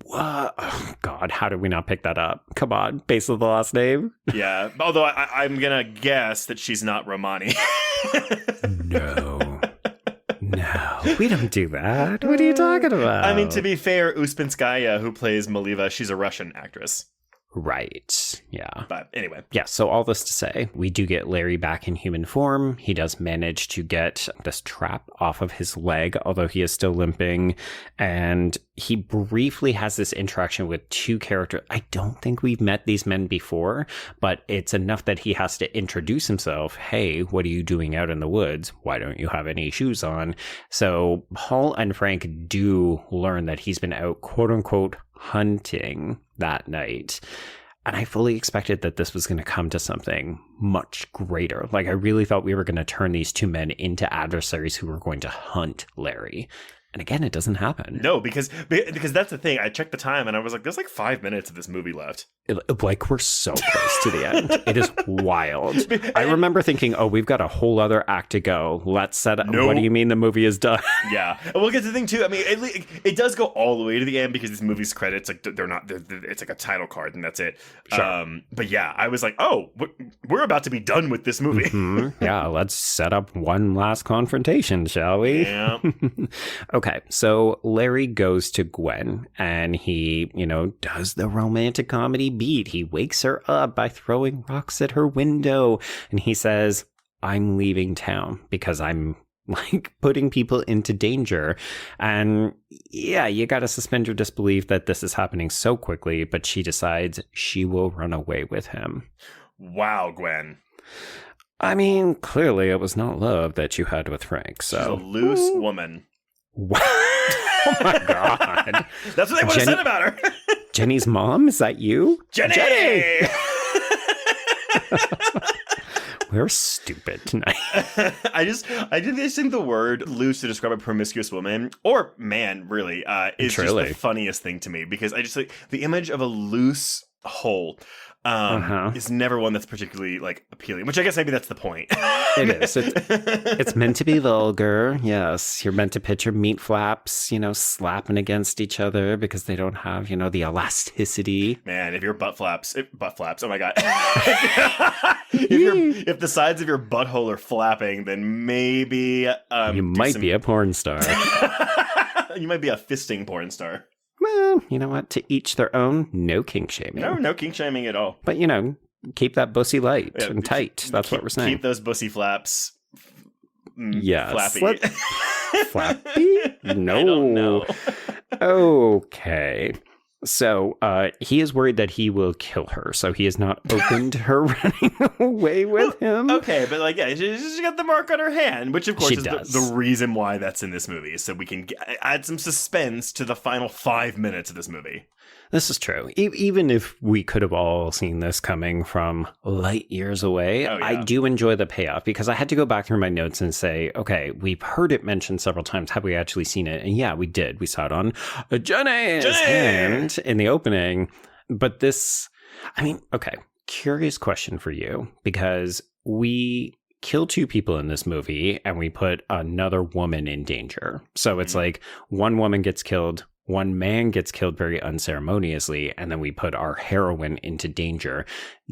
What? Oh, God, how did we not pick that up? Come on, based on the last name? Yeah, although I'm going to guess that she's not Romani. No, we don't do that. What are you talking about? I mean, to be fair, Uspinskaya, who plays Maliva, she's a Russian actress. Right. Yeah. But anyway. Yeah. So all this to say, we do get Larry back in human form. He does manage to get this trap off of his leg, although he is still limping. And he briefly has this interaction with two characters. I don't think we've met these men before, but it's enough that he has to introduce himself. Hey, what are you doing out in the woods? Why don't you have any shoes on? So Paul and Frank do learn that he's been out, quote unquote, hunting that night. And I fully expected that this was going to come to something much greater. Like, I really thought we were going to turn these two men into adversaries who were going to hunt Larry. And again, it doesn't happen. No, because that's the thing. I checked the time and I was like, there's like 5 minutes of this movie left. Like, we're so close to the end. It is wild. I remember thinking, oh, we've got a whole other act to go. Let's set up. Nope. What do you mean the movie is done? Yeah. And we'll get to the thing, too. I mean, it does go all the way to the end because this movie's credits, like, it's like a title card and that's it. Sure. But yeah, I was like, oh, we're about to be done with this movie. Mm-hmm. Yeah, let's set up one last confrontation, shall we? Yeah. Okay, so Larry goes to Gwen and he, does the romantic comedy beat. He wakes her up by throwing rocks at her window and he says, I'm leaving town because I'm like putting people into danger. And yeah, you got to suspend your disbelief that this is happening so quickly, but she decides she will run away with him. Wow, Gwen. I mean, clearly it was not love that you had with Frank, so. She's a loose woman. Wow. Oh my God. That's what they would have said about her. Jenny's mom? Is that you? Jenny! We're stupid tonight. I just think the word loose to describe a promiscuous woman, or man, really, is just the funniest thing to me. Because I just like the image of a loose hole is never one that's particularly like appealing, which I guess maybe that's the point. It is. It's meant to be vulgar. Yes. You're meant to picture meat flaps, slapping against each other because they don't have, the elasticity. Man, if your butt flaps, oh my God. if the sides of your butthole are flapping, then maybe you might be a porn star. You might be a fisting porn star. Well, you know what? To each their own. No kink shaming. No kink shaming at all. But, keep that bussy light and tight. That's what we're saying. Keep those bussy flaps flappy. Flappy? No. I don't know. Okay. So he is worried that he will kill her, so he is not open to her running away with him. Okay, but she got the mark on her hand, which of course is the reason why that's in this movie, so we can add some suspense to the final 5 minutes of this movie. This is true. Even if we could have all seen this coming from light years away, I do enjoy the payoff because I had to go back through my notes and say, okay, we've heard it mentioned several times. Have we actually seen it? And yeah, we did. We saw it on Jenny's hand in the opening. But this, okay, curious question for you because we kill two people in this movie and we put another woman in danger. So it's like one woman gets killed, one man gets killed very unceremoniously, and then we put our heroine into danger.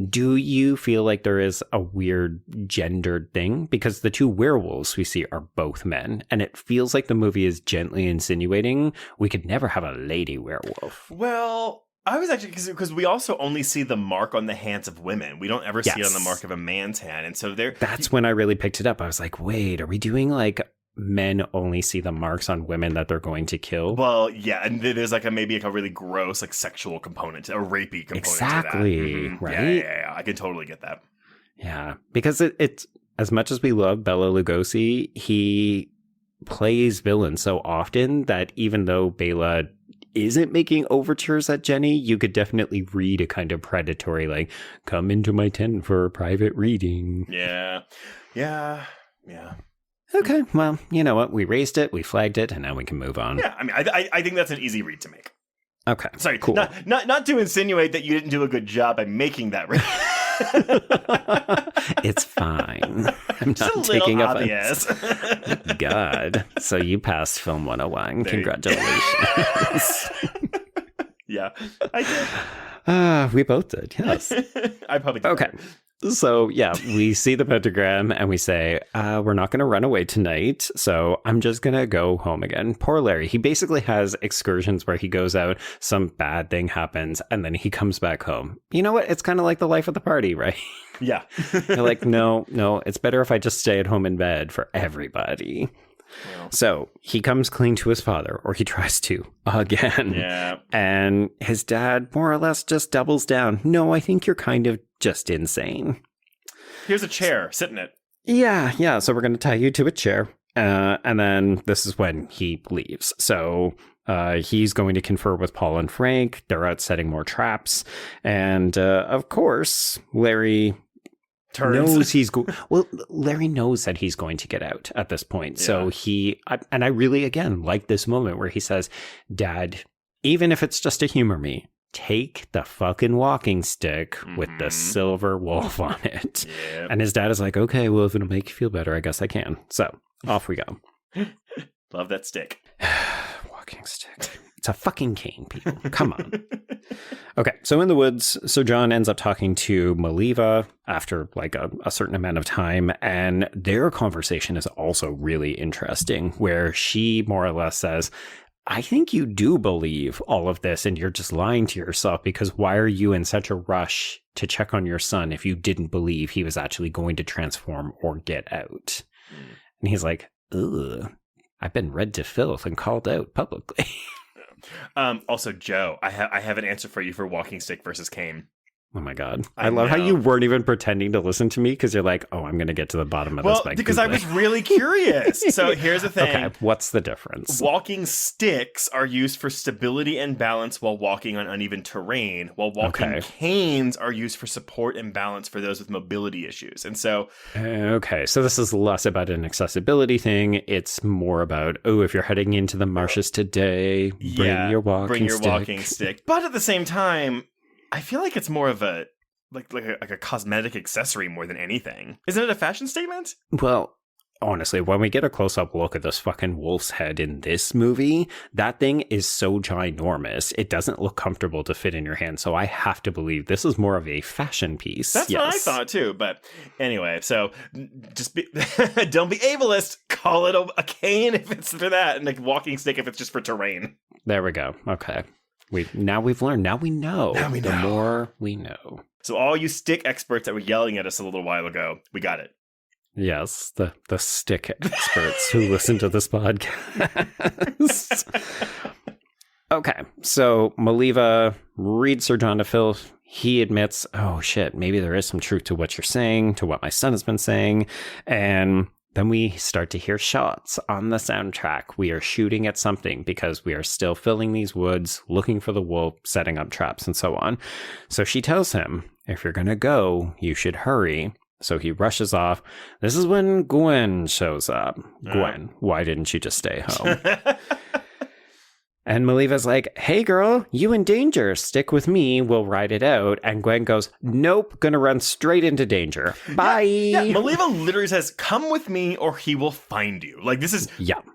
Do you feel like there is a weird gendered thing? Because the two werewolves we see are both men, and it feels like the movie is gently insinuating we could never have a lady werewolf. Well, I was actually, because we also only see the mark on the hands of women. We don't ever see it on the mark of a man's hand. And so that's when I really picked it up. I was like, wait, are we doing like men only see the marks on women that they're going to kill? Well, yeah, and there's maybe a really gross sexual component, a rapey component exactly, to that. Mm-hmm. Right? Yeah, I can totally get that. Yeah, because it's as much as we love Bela Lugosi, he plays villains so often that even though Bela isn't making overtures at Jenny, you could definitely read a kind of predatory, like, come into my tent for a private reading. Yeah. Okay, well, you know what? We raised it, we flagged it, and now we can move on. Yeah, I mean, I think that's an easy read to make. Okay, Sorry, cool. Not to insinuate that you didn't do a good job by making that read. It's fine. I'm Just not a little taking obvious. offense. God. So you passed Film 101. Congratulations. Yeah, I did. We both did, yes. I probably did. Okay. So, yeah, we see the pentagram and we say, we're not going to run away tonight. So I'm just going to go home again. Poor Larry. He basically has excursions where he goes out, some bad thing happens, and then he comes back home. You know what? It's kind of like the life of the party, right? Yeah. They're like, no, it's better if I just stay at home in bed for everybody. Well. So he comes clean to his father, or he tries to, again. Yeah. And his dad more or less just doubles down. No, I think you're kind of just insane. Here's a chair. Sit in it. Yeah. So we're going to tie you to a chair. And then this is when he leaves. So he's going to confer with Paul and Frank. They're out setting more traps. And of course, Larry knows Larry knows that he's going to get out at this point. Yeah. So I really, again, like this moment where he says, Dad, even if it's just to humor me, take the fucking walking stick with the silver wolf on it. Yep. And his dad is like, okay, well, if it'll make you feel better, I guess I can. So off we go. Love that stick. Walking stick. It's a fucking cane, people. Come on. Okay, so in the woods, Sir John ends up talking to Maliva after like a certain amount of time, and their conversation is also really interesting, where she more or less says, I think you do believe all of this and you're just lying to yourself, because why are you in such a rush to check on your son if you didn't believe he was actually going to transform or get out? And he's like, ugh, I've been read to filth and called out publicly. Also, Joe, I have an answer for you for walking stick versus cane. Oh my God. I love how you weren't even pretending to listen to me, because you're like, oh, I'm going to get to the bottom of this. Well, because I was really curious. So here's the thing. Okay, what's the difference? Walking sticks are used for stability and balance while walking on uneven terrain, while walking canes are used for support and balance for those with mobility issues. And so... Okay, so this is less about an accessibility thing. It's more about, if you're heading into the marshes today, bring your walking stick. But at the same time, I feel like it's more of a like a cosmetic accessory more than anything. Isn't it a fashion statement? Well, honestly, when we get a close-up look at this fucking wolf's head in this movie, that thing is so ginormous, it doesn't look comfortable to fit in your hand. So I have to believe this is more of a fashion piece. That's what I thought too. But anyway, so just don't be ableist. Call it a cane if it's for that, and a walking stick if it's just for terrain. There we go. Okay. We've learned. Now we know. The more we know. So all you stick experts that were yelling at us a little while ago, we got it. Yes, the stick experts who listen to this podcast. Okay, so Maliva reads Sir John to Phil. He admits, oh shit, maybe there is some truth to what you're saying, to what my son has been saying. And then we start to hear shots on the soundtrack. We are shooting at something because we are still filling these woods, looking for the wolf, setting up traps, and so on. So she tells him, if you're going to go, you should hurry. So he rushes off. This is when Gwen shows up. Gwen, why didn't you just stay home? And Maliva's like, hey girl, you in danger. Stick with me. We'll ride it out. And Gwen goes, nope, gonna run straight into danger. Bye. Yeah, Maliva literally says, come with me or he will find you. Like, this is,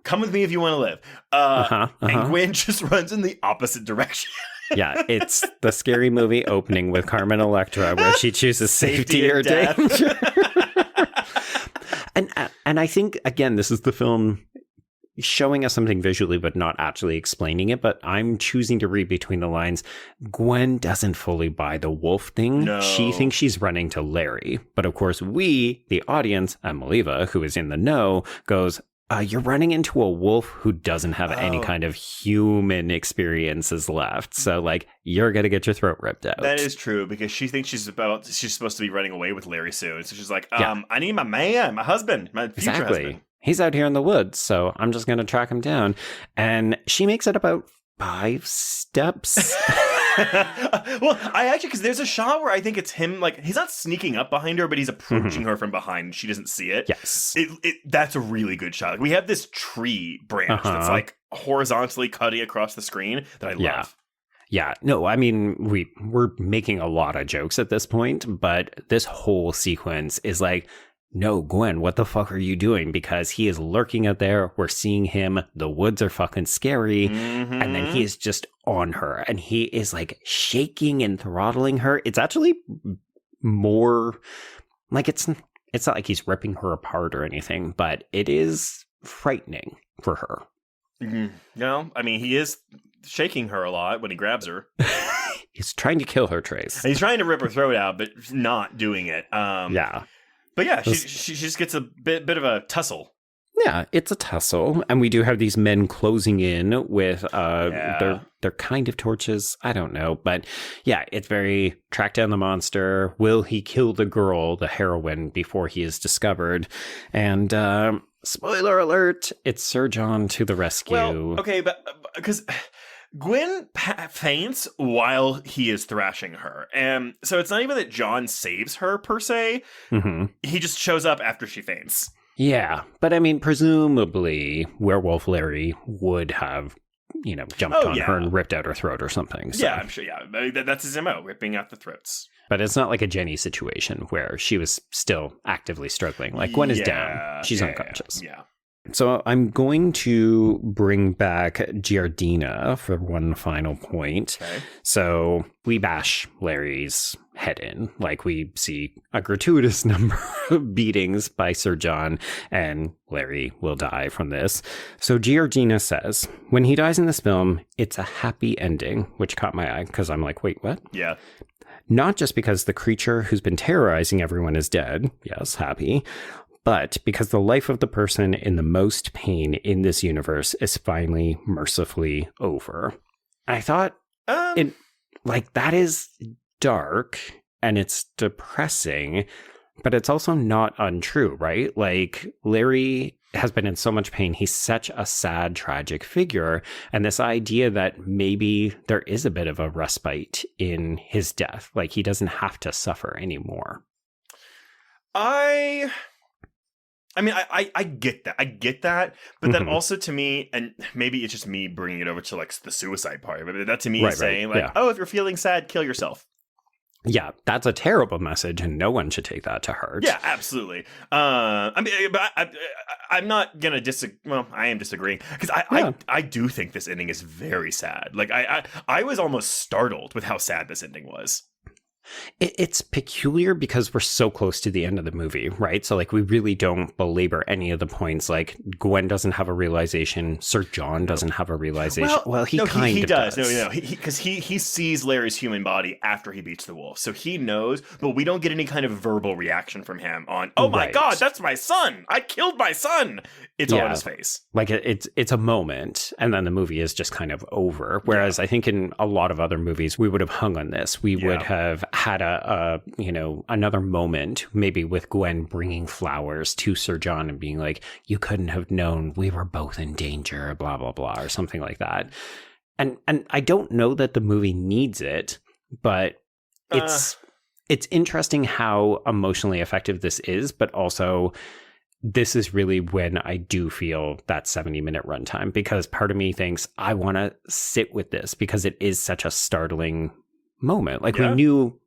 come with me if you want to live. And Gwen just runs in the opposite direction. Yeah, it's the Scary Movie opening with Carmen Electra, where she chooses safety or danger. And I think, again, this is the film showing us something visually, but not actually explaining it. But I'm choosing to read between the lines. Gwen doesn't fully buy the wolf thing. No. She thinks she's running to Larry. But of course, we, the audience, and Maliva, who is in the know, goes, you're running into a wolf who doesn't have any kind of human experiences left. So, like, you're going to get your throat ripped out. That is true, because she thinks she's supposed to be running away with Larry soon. So she's like, I need my man, my husband, my future husband. He's out here in the woods, so I'm just going to track him down. And she makes it about 5 steps. Well, I actually, because there's a shot where I think it's him, like, he's not sneaking up behind her, but he's approaching her from behind and she doesn't see it. Yes. That's a really good shot. Like, we have this tree branch that's like horizontally cutting across the screen that I love. Yeah, no, I mean, we're making a lot of jokes at this point, but this whole sequence is like, no, Gwen, what the fuck are you doing? Because he is lurking out there. We're seeing him. The woods are fucking scary. Mm-hmm. And then he is just on her. And he is like shaking and throttling her. It's actually more like it's not like he's ripping her apart or anything, but it is frightening for her. Mm-hmm. No, I mean, he is shaking her a lot when he grabs her. He's trying to kill her, Trace. He's trying to rip her throat out, but not doing it. Yeah. But yeah, she just gets a bit of a tussle. Yeah, it's a tussle, and we do have these men closing in with their kind of torches. I don't know, but yeah, it's very track down the monster. Will he kill the girl, the heroine, before he is discovered? And spoiler alert: it's Sir John to the rescue. Well, okay, but because Gwen faints while he is thrashing her. And so it's not even that John saves her, per se. Mm-hmm. He just shows up after she faints. Yeah, but I mean, presumably, Werewolf Larry would have, jumped on her and ripped out her throat or something. So. Yeah, I'm sure, yeah. I mean, that's his MO, ripping out the throats. But it's not like a Jenny situation where she was still actively struggling. Like, Gwen is down. She's unconscious. Yeah. So I'm going to bring back Giardina for one final point. Okay. So we bash Larry's head in. Like, we see a gratuitous number of beatings by Sir John, and Larry will die from this. So Giardina says, when he dies in this film, it's a happy ending, which caught my eye because I'm like, wait, what? Yeah. Not just because the creature who's been terrorizing everyone is dead. Yes, happy. But because the life of the person in the most pain in this universe is finally mercifully over. I thought, that is dark and it's depressing, but it's also not untrue, right? Like, Larry has been in so much pain. He's such a sad, tragic figure. And this idea that maybe there is a bit of a respite in his death, like he doesn't have to suffer anymore. I mean, I get that. I get that. But then also to me, and maybe it's just me bringing it over to like the suicide part, but that to me is saying oh, if you're feeling sad, kill yourself. Yeah, that's a terrible message, and no one should take that to heart. Yeah, absolutely. I mean, but I'm not gonna disagree. Well, I am disagreeing because I do think this ending is very sad. Like I was almost startled with how sad this ending was. It's peculiar because we're so close to the end of the movie, right? So, like, we really don't belabor any of the points. Like, Gwen doesn't have a realization. Sir John doesn't have a realization. Well, he kind of does. No, because he sees Larry's human body after he beats the wolf. So he knows, but we don't get any kind of verbal reaction from him on, oh my God, that's my son. I killed my son. It's all in his face. Like, it's a moment, and then the movie is just kind of over. Whereas I think in a lot of other movies, we would have hung on this. We would have had another moment, maybe with Gwen bringing flowers to Sir John and being like, you couldn't have known we were both in danger, blah, blah, blah, or something like that. And I don't know that the movie needs it, but it's interesting how emotionally effective this is, but also this is really when I do feel that 70-minute runtime, because part of me thinks I want to sit with this because it is such a startling moment. Like,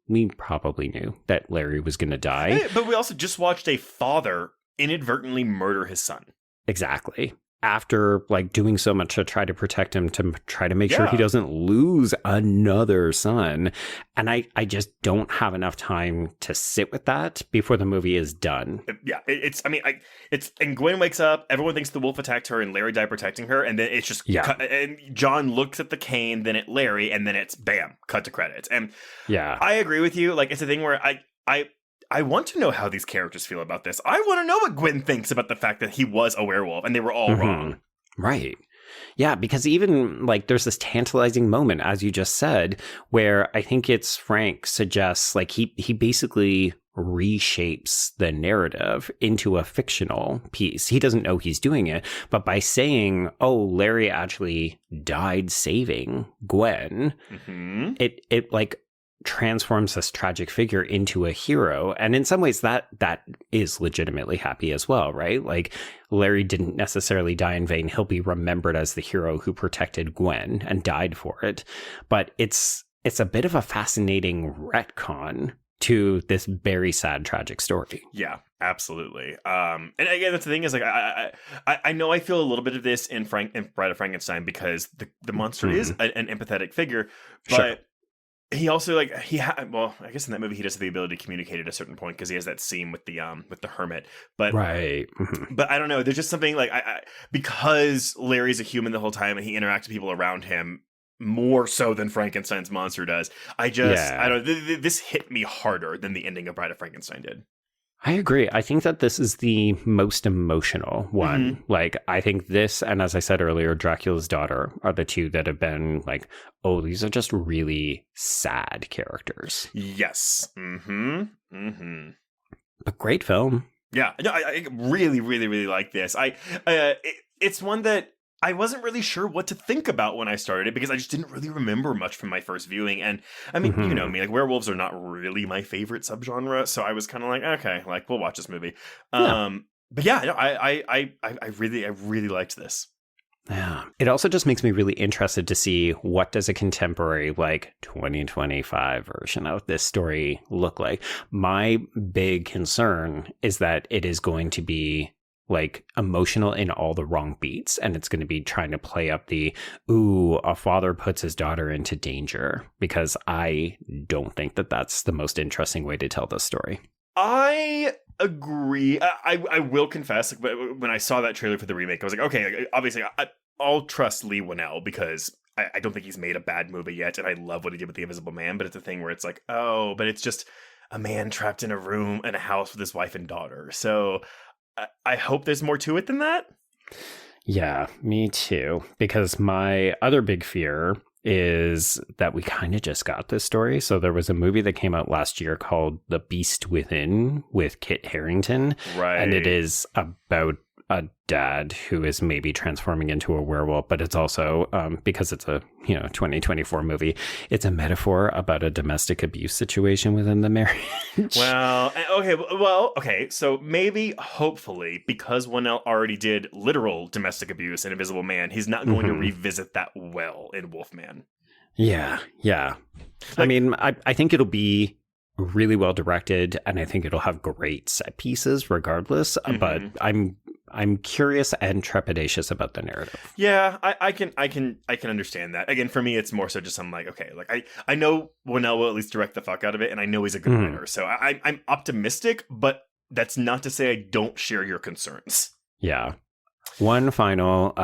we probably knew that Larry was going to die. But we also just watched a father inadvertently murder his son. Exactly. After, like, doing so much to try to protect him, to try to make sure he doesn't lose another son. And I just don't have enough time to sit with that before the movie is done. Yeah, and Gwen wakes up, everyone thinks the wolf attacked her and Larry died protecting her, and then it's just and John looks at the cane, then at Larry, and then it's bam, cut to credits. And I agree with you. Like, it's a thing where I want to know how these characters feel about this. I want to know what Gwen thinks about the fact that he was a werewolf and they were all wrong. Right. Yeah, because even, like, there's this tantalizing moment, as you just said, where I think it's Frank suggests, like, he basically reshapes the narrative into a fictional piece. He doesn't know he's doing it, but by saying, oh, Larry actually died saving Gwen, it like transforms this tragic figure into a hero. And in some ways that is legitimately happy as well, right? Like Larry didn't necessarily die in vain. He'll be remembered as the hero who protected Gwen and died for it. But it's a bit of a fascinating retcon to this very sad, tragic story. Yeah, absolutely. And again, that's the thing is like I know I feel a little bit of this in Bride of Frankenstein because the monster is an empathetic figure, but he also I guess in that movie he does have the ability to communicate at a certain point because he has that scene with the hermit. But right, but I don't know. There's just something like because Larry's a human the whole time and he interacts with people around him more so than Frankenstein's monster does. I don't. This hit me harder than the ending of Bride of Frankenstein did. I agree. I think that this is the most emotional one. Like, I think this, and as I said earlier, Dracula's Daughter are the two that have been like, oh, these are just really sad characters. Yes. But great film. Yeah. No, I really, really, really like this. It's one that I wasn't really sure what to think about when I started it because I just didn't really remember much from my first viewing. And I mean, you know me, like werewolves are not really my favorite subgenre. So I was kind of like, okay, like we'll watch this movie. But yeah, no, I really liked this. Yeah. It also just makes me really interested to see what does a contemporary like 2025 version of this story look like. My big concern is that it is going to be like emotional in all the wrong beats, and it's going to be trying to play up the a father puts his daughter into danger, because I don't think that that's the most interesting way to tell this story. I agree. I will confess, like, when I saw that trailer for the remake, I was like, okay, obviously I'll trust Leigh Whannell because I don't think he's made a bad movie yet, and I love what he did with The Invisible Man, but it's a thing where it's like, oh, but it's just a man trapped in a room in a house with his wife and daughter. So I hope there's more to it than that. Yeah, me too. Because my other big fear is that we kind of just got this story. So there was a movie that came out last year called The Beast Within with Kit Harington. Right. And it is about a dad who is maybe transforming into a werewolf, but it's also because it's a 2024 movie, it's a metaphor about a domestic abuse situation within the marriage. Well, okay, so maybe, hopefully, because Whannell already did literal domestic abuse in Invisible Man, he's not going to revisit that well in Wolfman. Yeah. Like, I mean, I think it'll be really well directed, and I think it'll have great set pieces regardless, but I'm curious and trepidatious about the narrative. Yeah, I can understand that. Again, for me, it's more so just I'm like, okay, like I know Whannell will at least direct the fuck out of it, and I know he's a good writer, so I'm optimistic, but that's not to say I don't share your concerns. Yeah. One final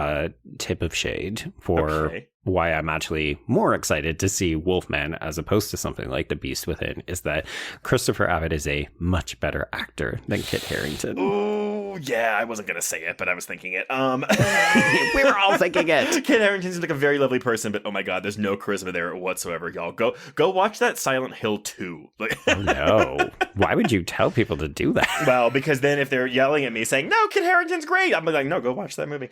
tip of shade for why I'm actually more excited to see Wolfman as opposed to something like The Beast Within is that Christopher Abbott is a much better actor than Kit Harington. Oh, yeah, I wasn't going to say it, but I was thinking it. We were all thinking it. Kit Harington's like a very lovely person, but oh my god, there's no charisma there whatsoever, y'all. Go watch that Silent Hill 2. Oh no. Why would you tell people to do that? Well, because then if they're yelling at me saying, no, Kit Harington's great, I'm like, no, go watch that movie.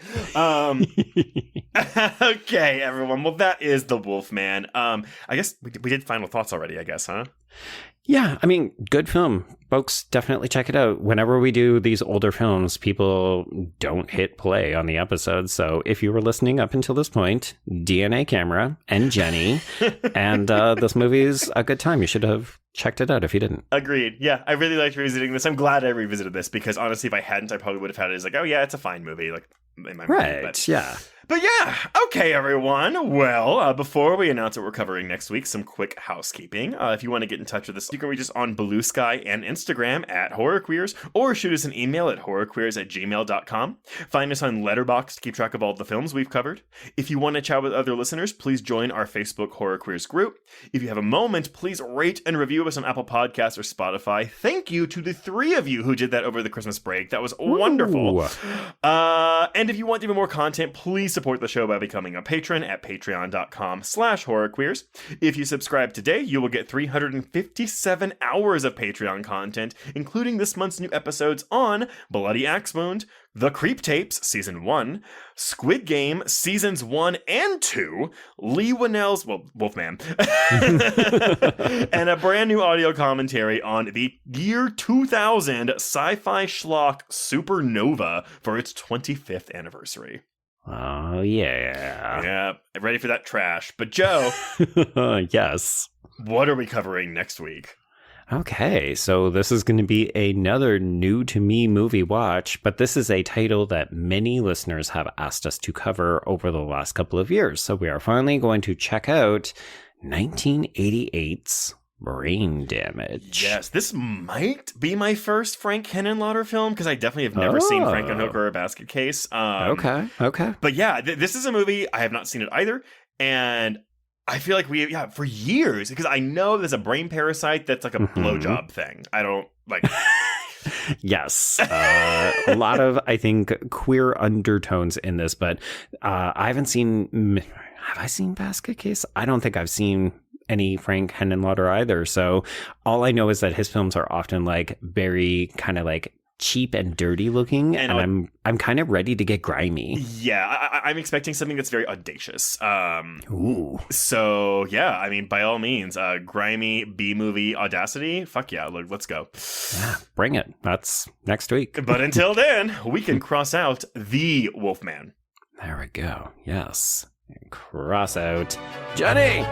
Okay, everyone. Well, that is The Wolfman. I guess we did final thoughts already, I guess, huh? Yeah, I mean, good film. Folks, definitely check it out. Whenever we do these older films, people don't hit play on the episodes. So if you were listening up until this point, DNA Camera and Jenny, and this movie's a good time. You should have checked it out if you didn't. Agreed. Yeah, I really liked revisiting this. I'm glad I revisited this because honestly, if I hadn't, I probably would have had it as like, oh yeah, it's a fine movie. Like in my mind, but, yeah. But yeah, okay, everyone. Well, before we announce what we're covering next week, some quick housekeeping. If you want to get in touch with us, you can reach us on Blue Sky and Instagram at HorrorQueers, or shoot us an email at horrorqueers@gmail.com. Find us on Letterboxd to keep track of all the films we've covered. If you want to chat with other listeners, please join our Facebook Horror Queers group. If you have a moment, please rate and review us on Apple Podcasts or Spotify. Thank you to the 3 of you who did that over the Christmas break. That was wonderful. And if you want even more content, please support the show by becoming a patron at patreon.com/horrorqueers. If you subscribe today, you will get 357 hours of Patreon content, including this month's new episodes on Bloody Axe Wound, The Creep Tapes, Season 1, Squid Game, Seasons 1 and 2, Lee Winnell's, Wolfman, and a brand new audio commentary on the year 2000 sci-fi schlock Supernova for its 25th anniversary. Oh, yeah. Yeah, ready for that trash. But Joe, yes. What are we covering next week? Okay, so this is going to be another new to me movie watch, but this is a title that many listeners have asked us to cover over the last couple of years. So we are finally going to check out 1988's Brain Damage. Yes, this might be my first Frank Henenlotter film, because I definitely have never seen Frankenhooker or Basket Case. Okay. But yeah, this is a movie, I have not seen it either, and I feel like for years, because I know there's a brain parasite that's like a blowjob thing. I don't like. Yes. A lot of, I think, queer undertones in this, but I haven't seen. Have I seen Basket Case? I don't think I've seen any Frank Henenlotter either. So all I know is that his films are often like very kind of like cheap and dirty looking, and I'm kind of ready to get grimy. Yeah, I'm expecting something that's very audacious. Ooh. So yeah, I mean, by all means, grimy B-movie audacity. Fuck yeah, let's go. Yeah, bring it. That's next week. But until then, we can cross out the Wolfman. There we go. Yes. And cross out Johnny.